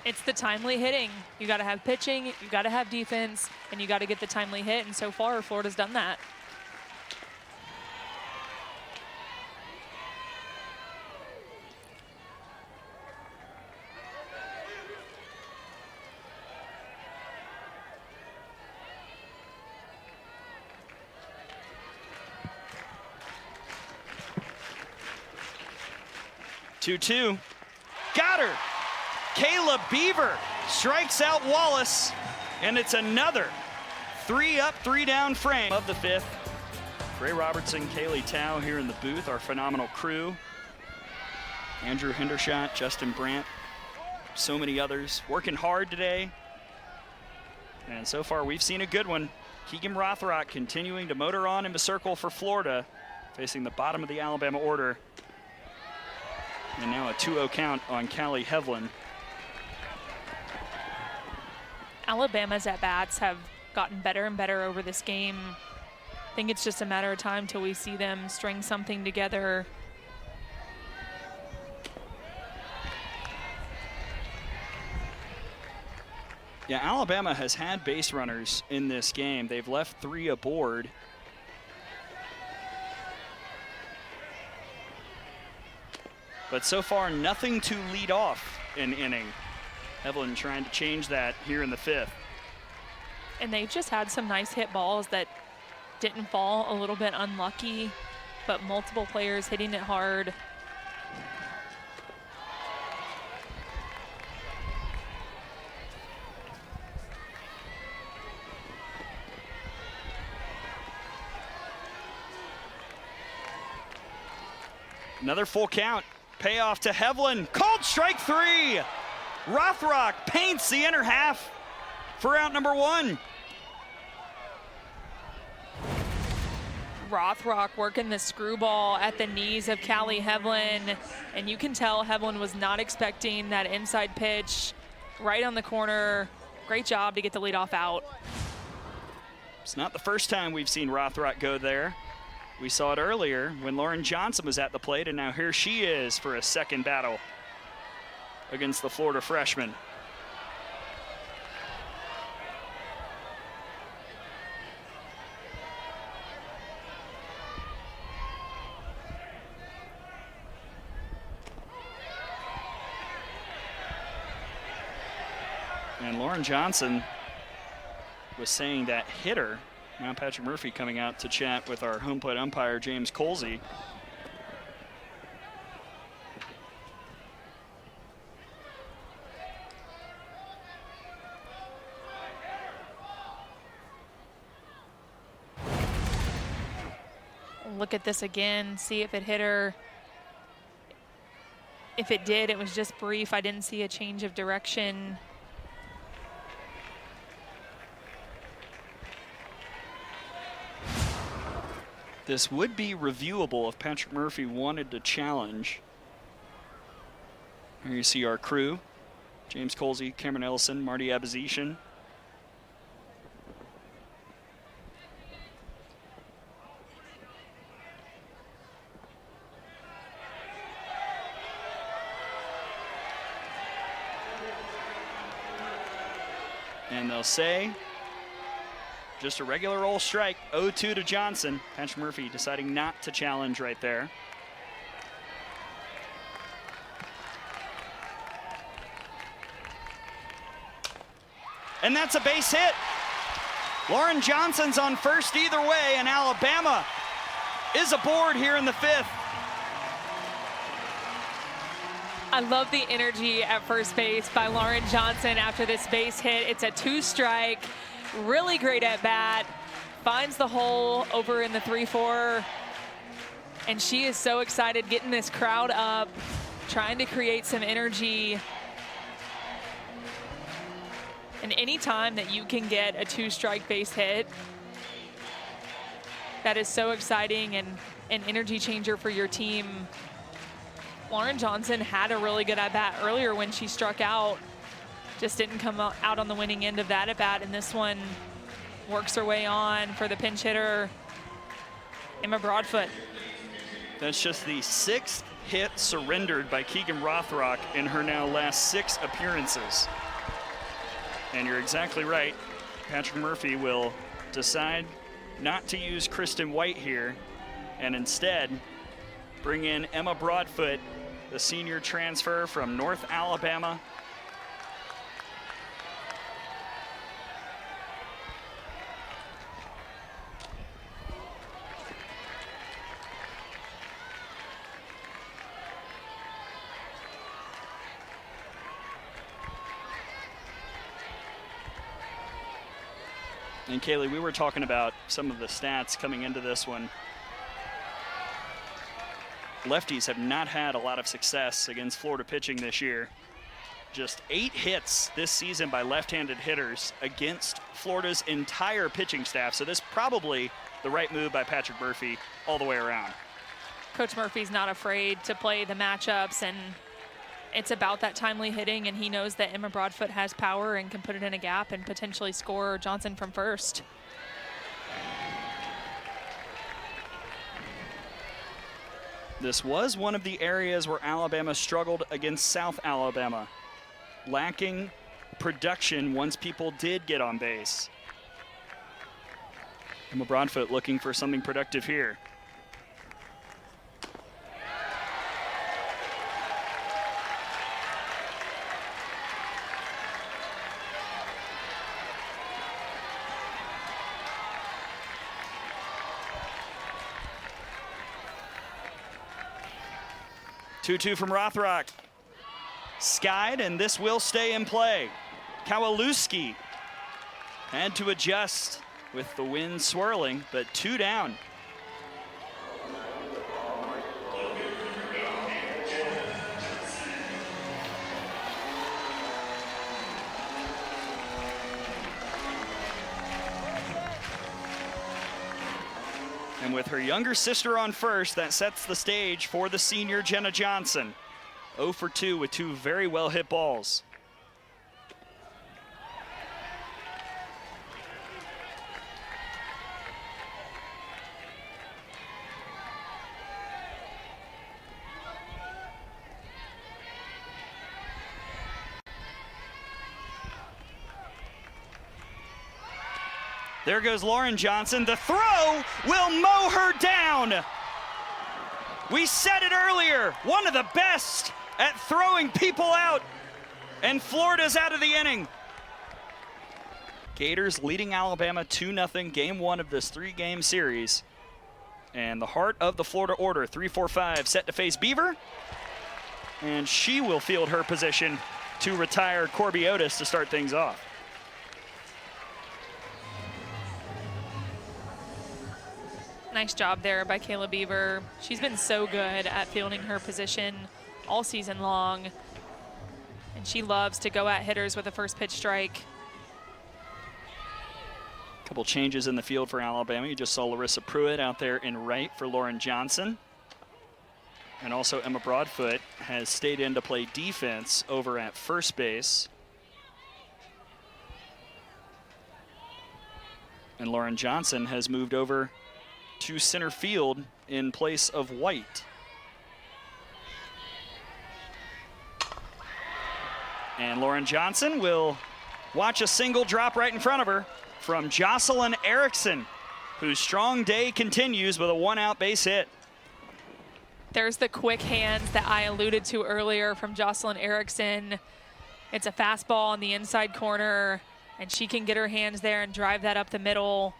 It's the timely hitting. You got to have pitching, you got to have defense, and you got to get the timely hit. And so far, Florida's done that. Two. Got her. Kayla Beaver strikes out Wallace, and it's another 3 up, 3 down frame of the 5th. Ray Robertson, Kaylee Tao here in the booth, our phenomenal crew. Andrew Hendershot, Justin Brandt, so many others working hard today. And so far we've seen a good one. Keegan Rothrock continuing to motor on in the circle for Florida, facing the bottom of the Alabama order. And now a 2-0 count on Callie Hevlin. Alabama's at-bats have gotten better and better over this game. I think it's just a matter of time till we see them string something together Yeah, Alabama has had base runners in this game. They've left 3 aboard. But so far, nothing to lead off an inning. Evelyn trying to change that here in the 5th. And they've just had some nice hit balls that didn't fall, a little bit unlucky, but multiple players hitting it hard. Another full count. Payoff to Hevlin. Called strike 3. Rothrock paints the inner half for out number 1. Rothrock working the screwball at the knees of Callie Hevlin, and you can tell Hevlin was not expecting that inside pitch right on the corner. Great job to get the leadoff out. It's not the first time we've seen Rothrock go there. We saw it earlier when Lauren Johnson was at the plate, and now here she is for a second battle against the Florida freshman. And Lauren Johnson was saying that hitter. Now Patrick Murphy coming out to chat with our home plate umpire, James Colsey. Look at this again, see if it hit her. If it did, it was just brief. I didn't see a change of direction. This would be reviewable if Patrick Murphy wanted to challenge. Here you see our crew. James Colsey, Cameron Ellison, Marty Abazetian. And they'll say, just a regular old strike, 0-2 to Johnson. Patrick Murphy deciding not to challenge right there. And that's a base hit. Lauren Johnson's on first either way, and Alabama is aboard here in the 5th. I love the energy at first base by Lauren Johnson after this base hit. It's a 2-strike. Really great at bat, finds the hole over in the 3-4, and she is so excited getting this crowd up, trying to create some energy. And any time that you can get a 2-strike base hit, that is so exciting and an energy changer for your team. Lauren Johnson had a really good at bat earlier when she struck out. Just didn't come out on the winning end of that at-bat, and this one works her way on for the pinch hitter, Emma Broadfoot. That's just the 6th hit surrendered by Keegan Rothrock in her now last 6 appearances. And you're exactly right. Patrick Murphy will decide not to use Kristen White here and instead bring in Emma Broadfoot, the senior transfer from North Alabama. And Kaylee, we were talking about some of the stats coming into this one. Lefties have not had a lot of success against Florida pitching this year. Just 8 hits this season by left-handed hitters against Florida's entire pitching staff. So this probably the right move by Patrick Murphy all the way around. Coach Murphy's not afraid to play the matchups, and it's about that timely hitting, and he knows that Emma Broadfoot has power and can put it in a gap and potentially score Johnson from first. This was one of the areas where Alabama struggled against South Alabama, lacking production once people did get on base. Emma Broadfoot looking for something productive here. Two-two from Rothrock. Skied, and this will stay in play. Kowalewski had to adjust with the wind swirling, but 2 down. And with her younger sister on first, that sets the stage for the senior Jenna Johnson. 0 for 2 with 2 very well hit balls. There goes Lauren Johnson. The throw will mow her down. We said it earlier, one of the best at throwing people out, and Florida's out of the inning. Gators leading Alabama 2-0, game 1 of this 3-game series. And the heart of the Florida order, 3-4-5, set to face Beaver. And she will field her position to retire Corby Otis to start things off. Nice job there by Kayla Beaver. She's been so good at fielding her position all season long. And she loves to go at hitters with a first pitch strike. Couple changes in the field for Alabama. You just saw Larissa Pruitt out there in right for Lauren Johnson. And also Emma Broadfoot has stayed in to play defense over at first base. And Lauren Johnson has moved over to center field in place of White. And Lauren Johnson will watch a single drop right in front of her from Jocelyn Erickson, whose strong day continues with a 1-out base hit. There's the quick hands that I alluded to earlier from Jocelyn Erickson. It's a fastball on the inside corner, and she can get her hands there and drive that up the middle.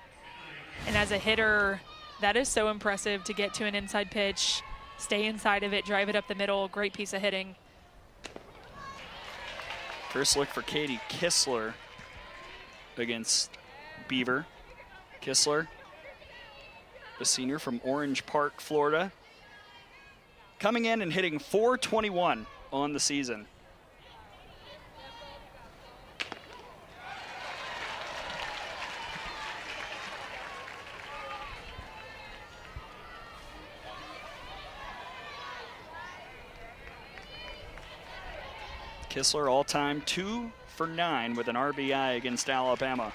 And as a hitter, that is so impressive to get to an inside pitch, stay inside of it, drive it up the middle. Great piece of hitting. First look for Katie Kistler against Beaver. Kistler, the senior from Orange Park, Florida, coming in and hitting .421 on the season. Kistler all-time 2 for 9 with an RBI against Alabama.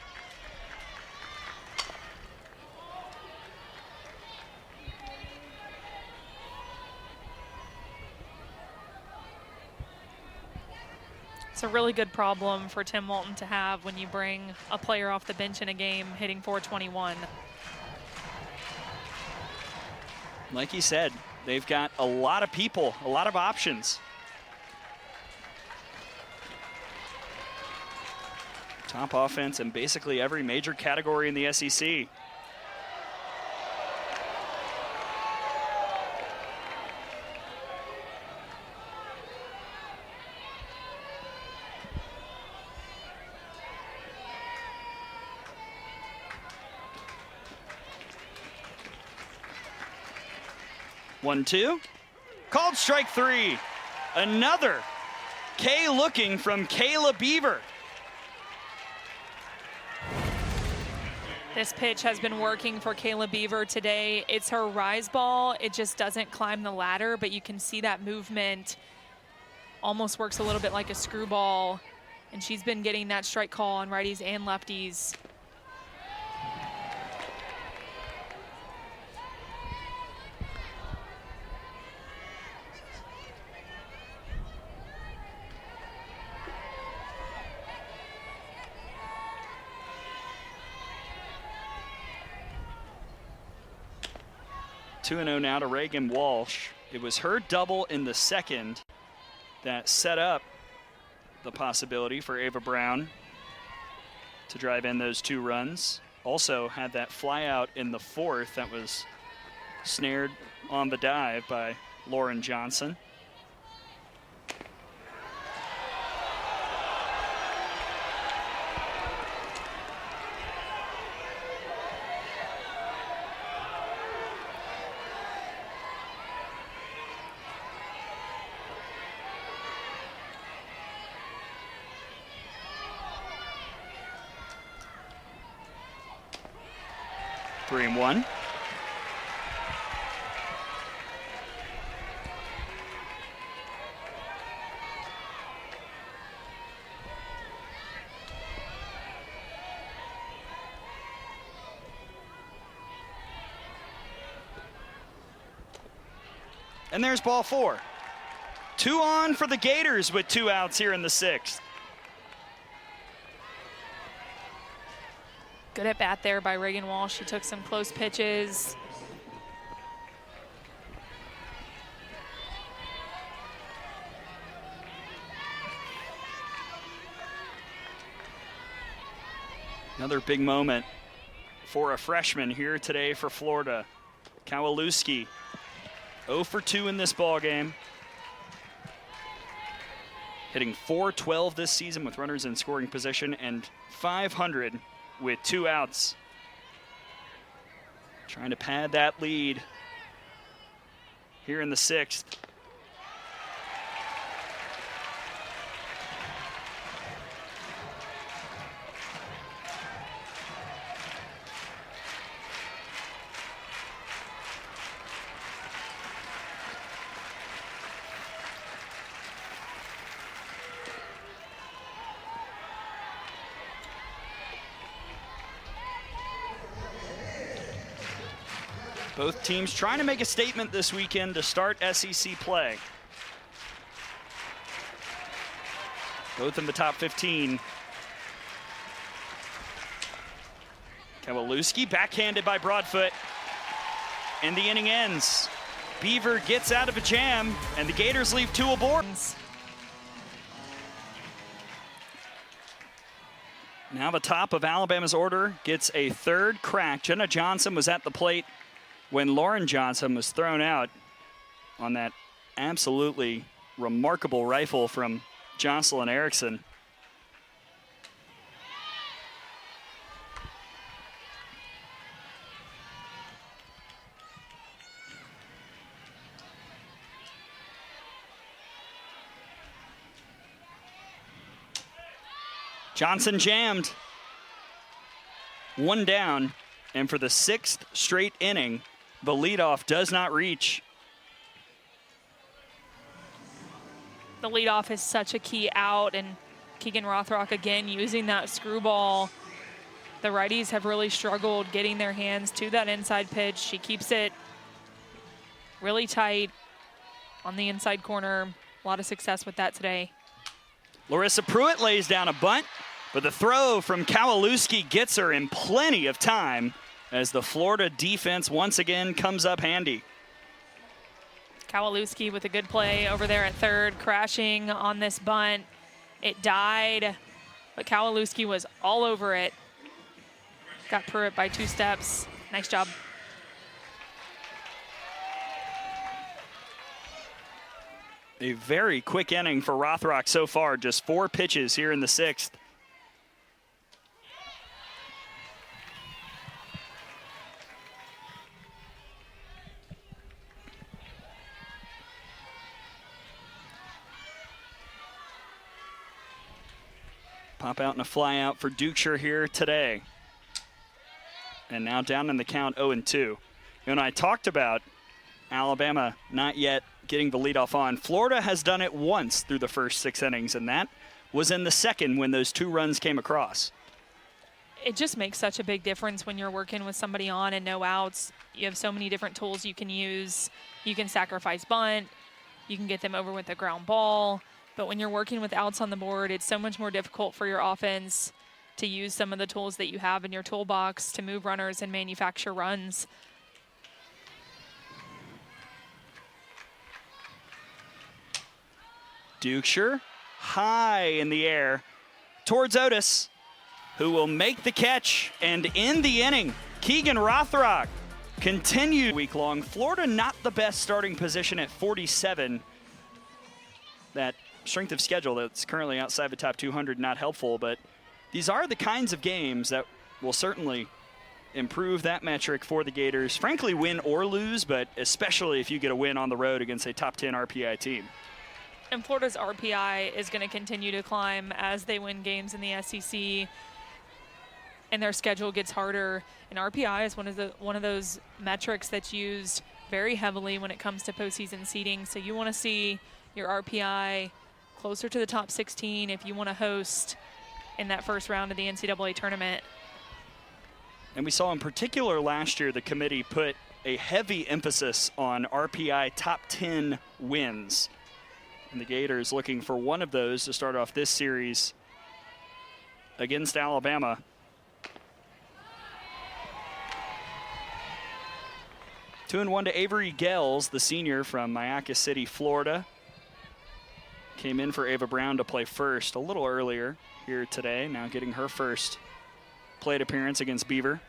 It's a really good problem for Tim Walton to have when you bring a player off the bench in a game hitting .421. Like he said, they've got a lot of people, a lot of options. Top offense in basically every major category in the SEC. One, two. Called strike 3. Another K looking from Kayla Beaver. This pitch has been working for Kayla Beaver today. It's her rise ball. It just doesn't climb the ladder, but you can see that movement almost works a little bit like a screwball. And she's been getting that strike call on righties and lefties. 2-0 now to Reagan Walsh. It was her double in the second that set up the possibility for Ava Brown to drive in those 2 runs. Also had that fly out in the fourth that was snared on the dive by Lauren Johnson. Three and one. And there's ball 4. 2 on for the Gators with 2 outs here in the 6th. Good at bat there by Reagan Walsh. She took some close pitches. Another big moment for a freshman here today for Florida. Kowalewski, 0 for 2 in this ball game. Hitting .412 this season with runners in scoring position and .500 with 2 outs. Trying to pad that lead here in the 6th. Both teams trying to make a statement this weekend to start SEC play. Both in the top 15. Kowalewski backhanded by Broadfoot. And the inning ends. Beaver gets out of a jam, and the Gators leave 2 aboard. Now the top of Alabama's order gets a 3rd crack. Jenna Johnson was at the plate when Lauren Johnson was thrown out on that absolutely remarkable rifle from Jocelyn Erickson. Johnson jammed. 1 down, and for the 6th straight inning, the leadoff does not reach. The leadoff is such a key out, and Keegan Rothrock again using that screwball. The righties have really struggled getting their hands to that inside pitch. She keeps it really tight on the inside corner. A lot of success with that today. Larissa Pruitt lays down a bunt, but the throw from Kowalewski gets her in plenty of time as the Florida defense once again comes up handy. Kowalewski with a good play over there at 3rd, crashing on this bunt. It died, but Kowalewski was all over it. Got Pruitt by 2 steps. Nice job. A very quick inning for Rothrock so far, just 4 pitches here in the 6th. Pop out and a fly out for Dukeshire here today. And now down in the count 0-2. And I talked about Alabama not yet getting the leadoff on. Florida has done it once through the first 6 innings, and that was in the 2nd when those 2 runs came across. It just makes such a big difference when you're working with somebody on and no outs. You have so many different tools you can use. You can sacrifice bunt. You can get them over with a ground ball. But when you're working with outs on the board, it's so much more difficult for your offense to use some of the tools that you have in your toolbox to move runners and manufacture runs. Dukeshire high in the air towards Otis, who will make the catch and end the inning. Keegan Rothrock continue week-long. Florida not the best starting position at 47. That strength of schedule that's currently outside the top 200 not helpful, but these are the kinds of games that will certainly improve that metric for the Gators. Frankly, win or lose, but especially if you get a win on the road against a top 10 RPI team. And Florida's RPI is going to continue to climb as they win games in the SEC and their schedule gets harder. And RPI is one of those metrics that's used very heavily when it comes to postseason seeding. So you want to see your RPI closer to the top 16 if you want to host in that first round of the NCAA tournament. And we saw in particular last year the committee put a heavy emphasis on RPI top 10 wins. And the Gators looking for one of those to start off this series against Alabama. Two and one to Avery Gels, the senior from Mayaca City, Florida. Came in for Ava Brown to play first a little earlier here today, now getting her first plate appearance against Beaver.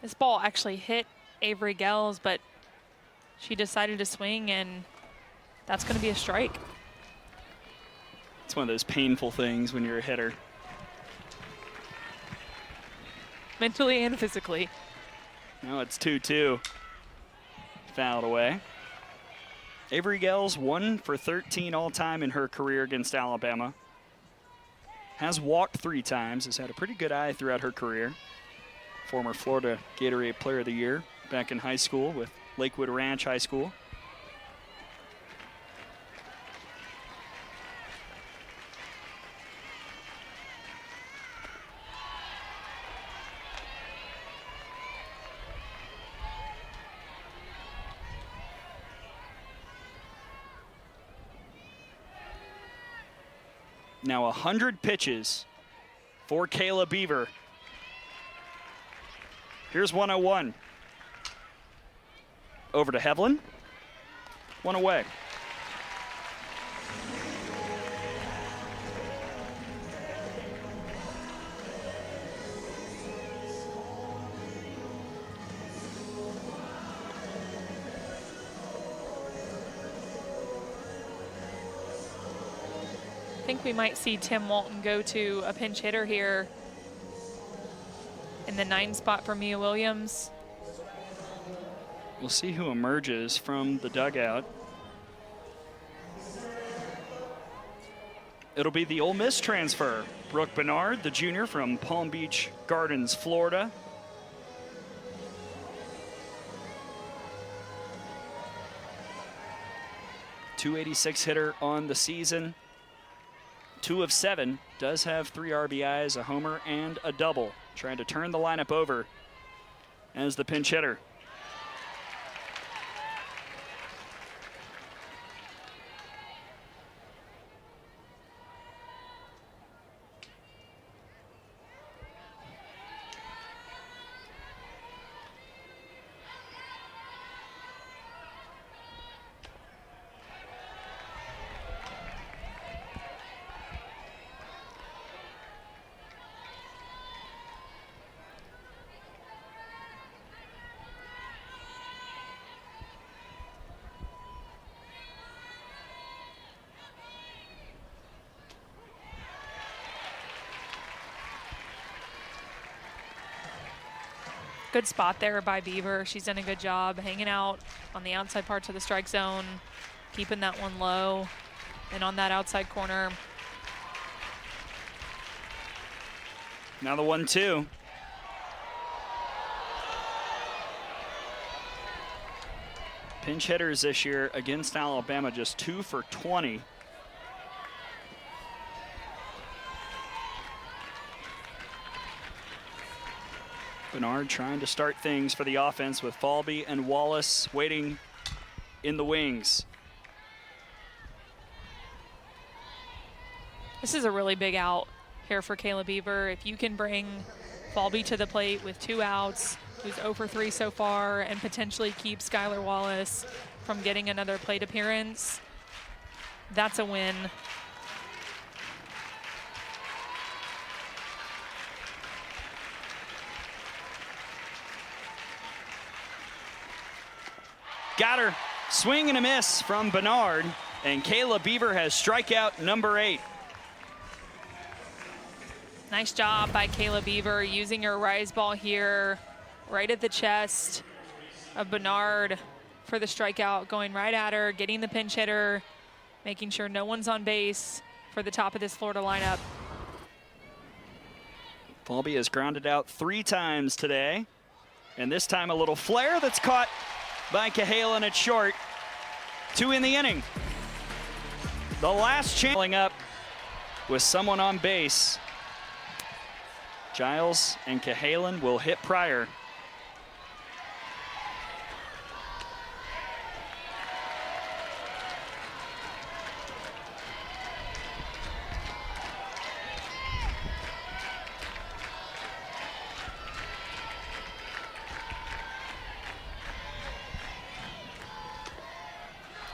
This ball actually hit Avery Gels, but she decided to swing, and that's going to be a strike. It's one of those painful things when you're a hitter. Mentally and physically. Now it's 2-2. Fouled away. Avery Gels 1 for 13 all-time in her career against Alabama. Has walked 3 times, has had a pretty good eye throughout her career. Former Florida Gatorade Player of the Year back in high school with Lakewood Ranch High School. Now 100 pitches for Kayla Beaver. Here's 101. Over to Hevlin. One away. I think we might see Tim Walton go to a pinch hitter here in the 9 spot for Mia Williams. We'll see who emerges from the dugout. It'll be the Ole Miss transfer, Brooke Bernard, the junior from Palm Beach Gardens, Florida. .286 hitter on the season. 2 of 7, does have 3 RBIs, a homer, and a double. Trying to turn the lineup over as the pinch hitter. Good spot there by Beaver. She's done a good job hanging out on the outside parts of the strike zone, keeping that one low and on that outside corner. Now the 1-2. Pinch hitters this year against Alabama, just 2 for 20. Bernard trying to start things for the offense with Falby and Wallace waiting in the wings. This is a really big out here for Kayla Beaver. If you can bring Falby to the plate with 2 outs, who's 0 for 3 so far, and potentially keep Skylar Wallace from getting another plate appearance, that's a win. Got her. Swing and a miss from Bernard, and Kayla Beaver has strikeout number 8. Nice job by Kayla Beaver using her rise ball here right at the chest of Bernard for the strikeout, going right at her, getting the pinch hitter, making sure no one's on base for the top of this Florida lineup. Falby has grounded out 3 times today, and this time a little flare that's caught by Cahalan at short. 2 in the inning. The last chance up with someone on base. Giles and Cahalan will hit prior.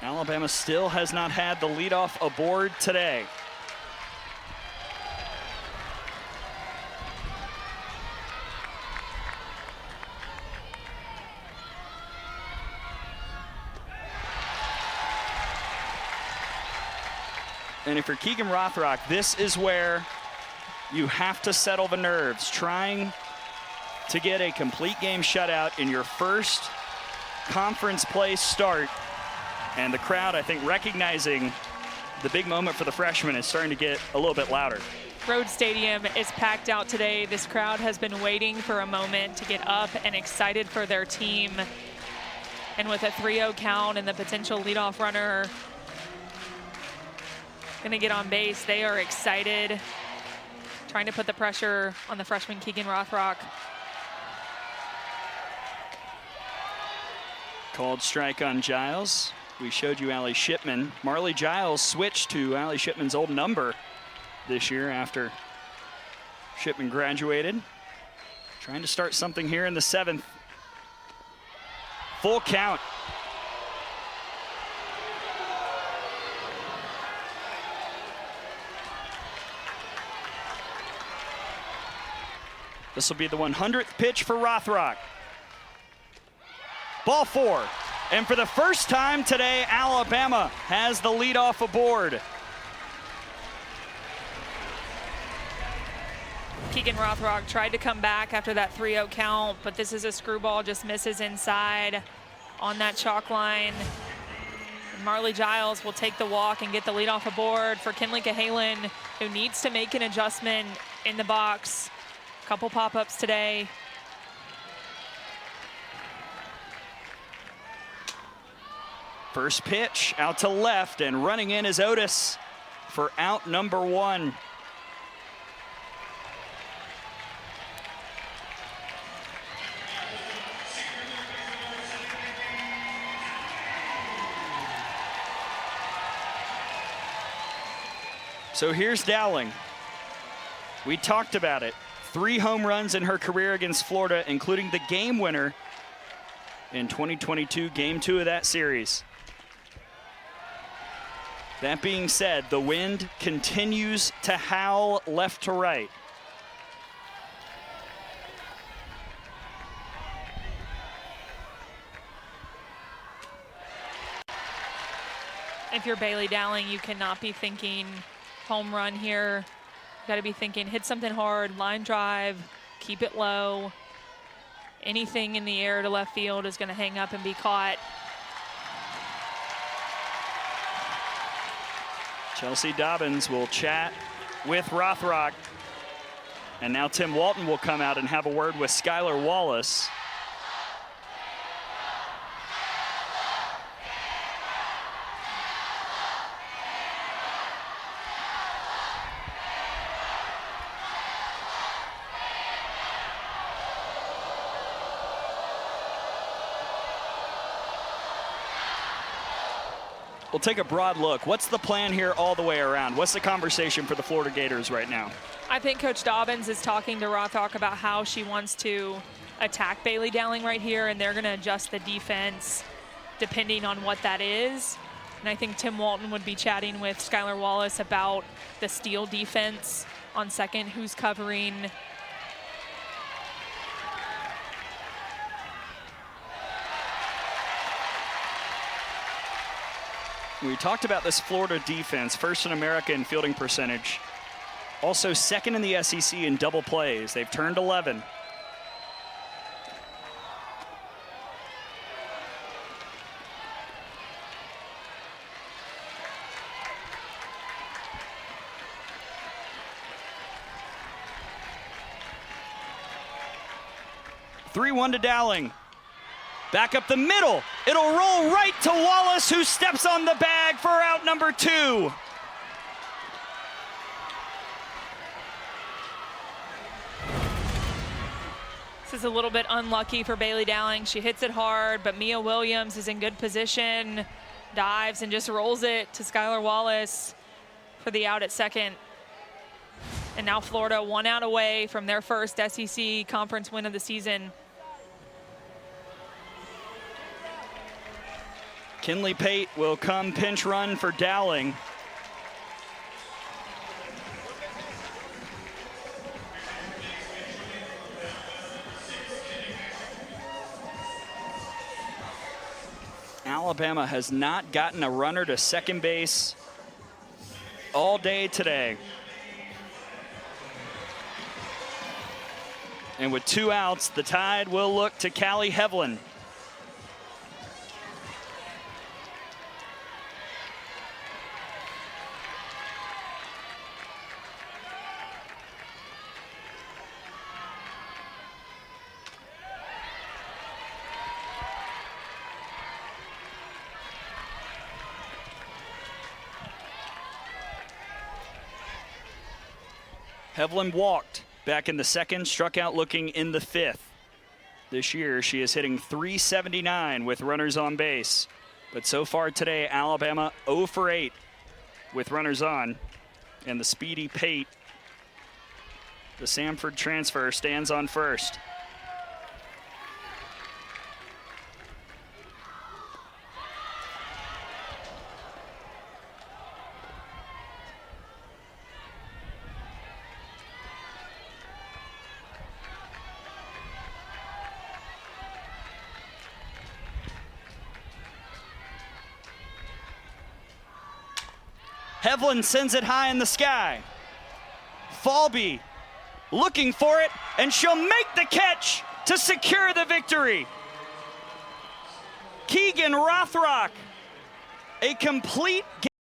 Alabama still has not had the leadoff aboard today. And if you're Keegan Rothrock, this is where you have to settle the nerves, trying to get a complete game shutout in your first conference play start. And the crowd, I think, recognizing the big moment for the freshman, is starting to get a little bit louder. Rhodes Stadium is packed out today. This crowd has been waiting for a moment to get up and excited for their team. And with a 3-0 count and the potential leadoff runner gonna get on base, they are excited, trying to put the pressure on the freshman Keegan Rothrock. Called strike on Giles. We showed you Allie Shipman. Marley Giles switched to Allie Shipman's old number this year after Shipman graduated. Trying to start something here in the 7th. Full count. This will be the 100th pitch for Rothrock. Ball 4. And for the first time today, Alabama has the leadoff aboard. Keegan Rothrock tried to come back after that 3-0 count, but this is a screwball, just misses inside on that chalk line. And Marley Giles will take the walk and get the leadoff aboard for Kinley Cahalan, who needs to make an adjustment in the box. Couple pop-ups today. First pitch out to left, and running in is Otis for out number 1. So here's Dowling. We talked about it. 3 home runs in her career against Florida, including the game winner in 2022, game 2 of that series. That being said, the wind continues to howl left to right. If you're Bailey Dowling, you cannot be thinking home run here. You got to be thinking hit something hard, line drive, keep it low. Anything in the air to left field is going to hang up and be caught. Chelsea Dobbins will chat with Rothrock. And now Tim Walton will come out and have a word with Skylar Wallace. We'll take a broad look. What's the plan here all the way around? What's the conversation for the Florida Gators right now? I think Coach Dobbins is talking to Rothrock about how she wants to attack Bailey Dowling right here, and they're going to adjust the defense depending on what that is. And I think Tim Walton would be chatting with Skylar Wallace about the steal defense on second, who's covering. We talked about this Florida defense, first in America in fielding percentage. Also second in the SEC in double plays. They've turned 11. (3-1) to Dowling. Back up the middle. It'll roll right to Wallace, who steps on the bag for out number 2. This is a little bit unlucky for Bailey Dowling. She hits it hard, but Mia Williams is in good position, dives and just rolls it to Skylar Wallace for the out at second. And now Florida 1 out away from their first SEC conference win of the season. Kinley Pate will come pinch run for Dowling. Alabama has not gotten a runner to second base all day today. And with 2 outs, the Tide will look to Callie Hevlin. Hevlin walked back in the second, struck out looking in the 5th. This year, she is hitting .379 with runners on base. But so far today, Alabama 0 for 8 with runners on. And the speedy Pate, the Samford transfer, stands on first. Hevlin sends it high in the sky. Falby looking for it, and she'll make the catch to secure the victory. Keegan Rothrock, a complete game.